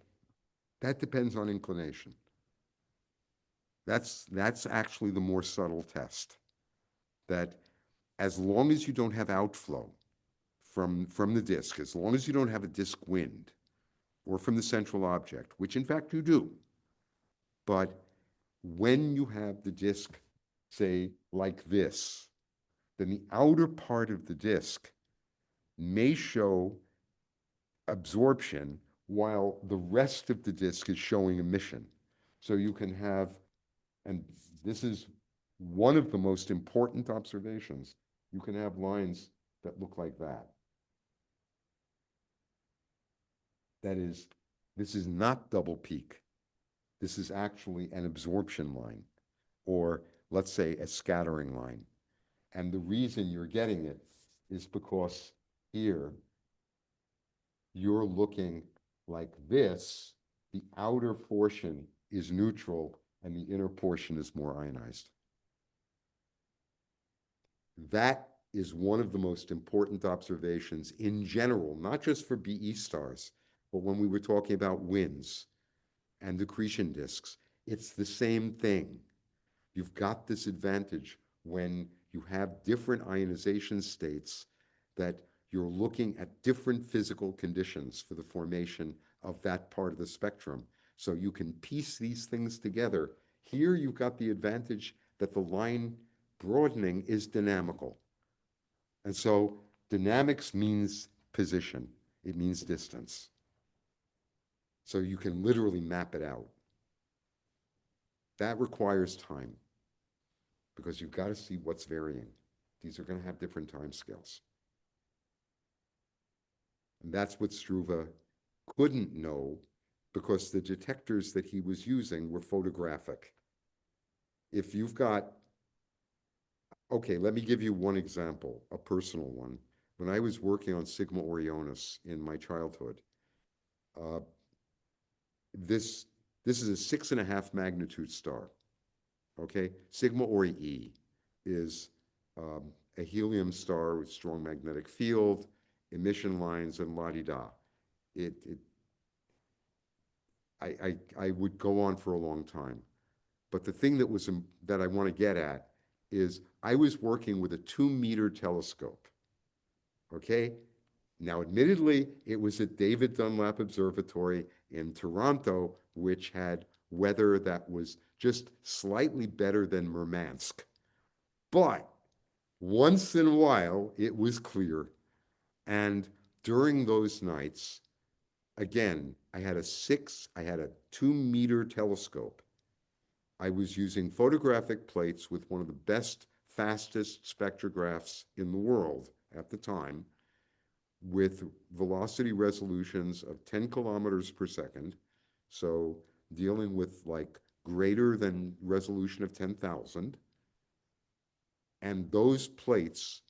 inclination. That's actually the more subtle test. That as long as you don't have outflow from the disk, as long as you don't have a disk wind, or from the central object, which in fact you do, but when you have the disk, say, like this, then the outer part of the disk may show absorption while the rest of the disk is showing emission. So you can have, and this is one of the most important observations, you can have lines that look like that. That is, this is not double peak. This is actually an absorption line, or let's say a scattering line. And the reason you're getting it is because here you're looking like this. The outer portion is neutral and the inner portion is more ionized. That is one of the most important observations in general, not just for BE stars, but when we were talking about winds and accretion disks, it's the same thing. You've got this advantage when you have different ionization states, that you're looking at different physical conditions for the formation of that part of the spectrum. So you can piece these things together. Here you've got the advantage that the line broadening is dynamical. And so dynamics means position. It means distance. So you can literally map it out. That requires time, because you've got to see what's varying. These are going to have different time scales. And that's what Struve couldn't know, because the detectors that he was using were photographic. If you've got, okay, let me give you one example, a personal one. When I was working on Sigma Orionis in my childhood, this is a 6.5 magnitude star. Okay, Sigma Ori E is a helium star with strong magnetic field, emission lines, and la-di-da. I would go on for a long time. But the thing that I want to get at is I was working with a 2-meter telescope. Okay? Now, admittedly, it was at David Dunlap Observatory in Toronto, which had weather that was just slightly better than Murmansk. But once in a while, it was clear. And during those nights, again, I had a 2-meter telescope. I was using photographic plates with one of the best, fastest spectrographs in the world at the time, with velocity resolutions of 10 kilometers per second. So dealing with like greater than resolution of 10,000. And those plates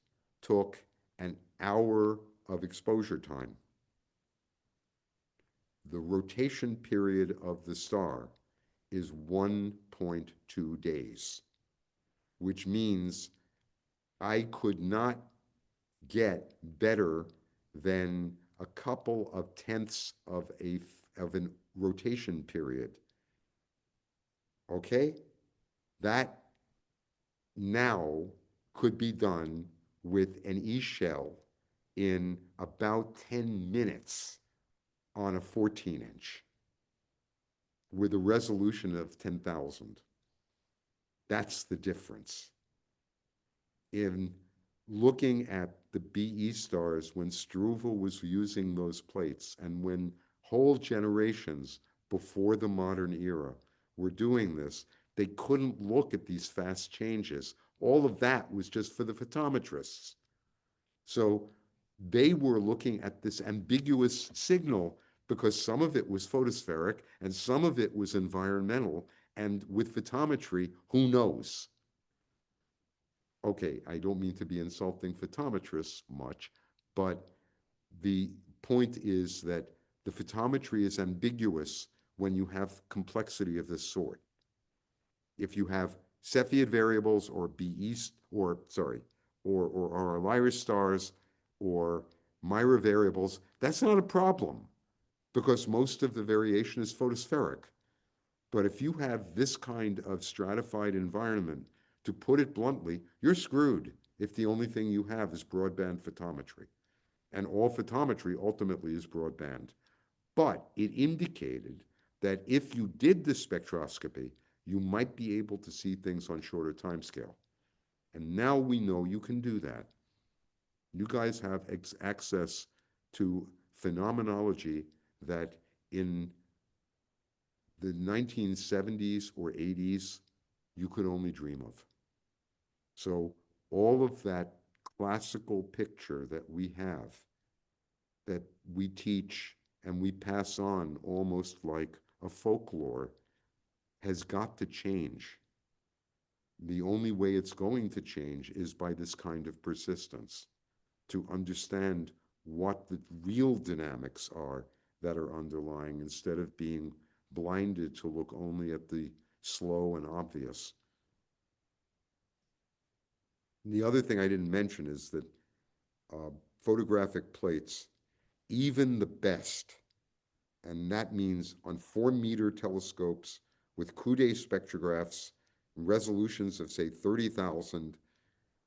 took an hour of exposure time. The rotation period of the star is 1.2 days, which means I could not get better than a couple of tenths of a rotation period. Okay? That now could be done with an E-shell in about 10 minutes on a 14-inch with a resolution of 10,000. That's the difference. In looking at the BE stars when Struve was using those plates and when whole generations before the modern era were doing this, they couldn't look at these fast changes. All of that was just for the photometrists. So they were looking at this ambiguous signal because some of it was photospheric and some of it was environmental. And with photometry, who knows? Okay, I don't mean to be insulting photometrists much, but the point is that the photometry is ambiguous when you have complexity of this sort. If you have Cepheid variables or or Lyrae stars or Mira variables, that's not a problem because most of the variation is photospheric. But if you have this kind of stratified environment, to put it bluntly, you're screwed if the only thing you have is broadband photometry. And all photometry ultimately is broadband. But it indicated that if you did the spectroscopy, you might be able to see things on shorter timescale. And now we know you can do that. You guys have access to phenomenology that in the 1970s or 80s, you could only dream of. So all of that classical picture that we have, that we teach and we pass on almost like a folklore, has got to change. The only way it's going to change is by this kind of persistence, to understand what the real dynamics are that are underlying instead of being blinded to look only at the slow and obvious. And the other thing I didn't mention is that photographic plates, even the best, and that means on 4-meter telescopes with Coude spectrographs, resolutions of say 30,000,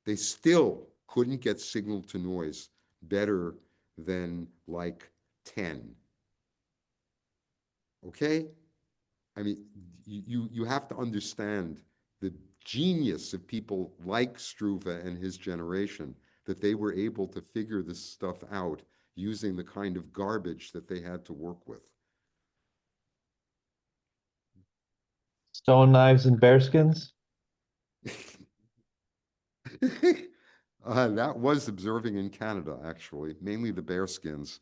they still couldn't get signal to noise better than like 10. Okay? I mean, you have to understand the genius of people like Struve and his generation, that they were able to figure this stuff out using the kind of garbage that they had to work with. Stone knives and bearskins? That was observing in Canada, actually, mainly the bearskins.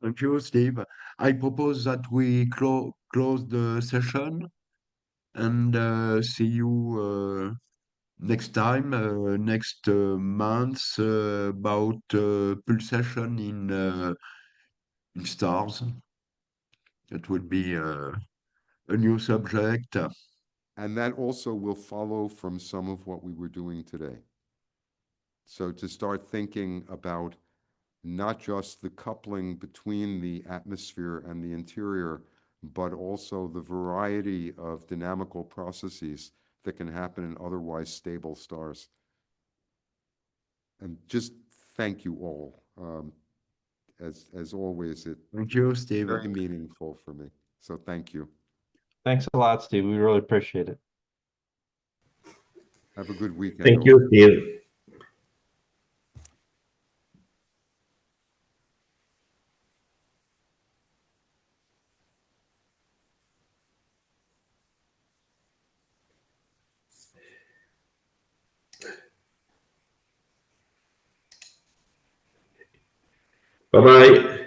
Thank you, Steve. I propose that we close the session and see you next time, next month, about pulsation in stars. That would be a new subject. And that also will follow from some of what we were doing today. So to start thinking about not just the coupling between the atmosphere and the interior, but also the variety of dynamical processes that can happen in otherwise stable stars. And just thank you all. As always, it's Thank you, Steve. very meaningful for me. So thank you. Thanks a lot, Steve. We really appreciate it. Have a good weekend. Thank all. you, Steve. Bye-bye.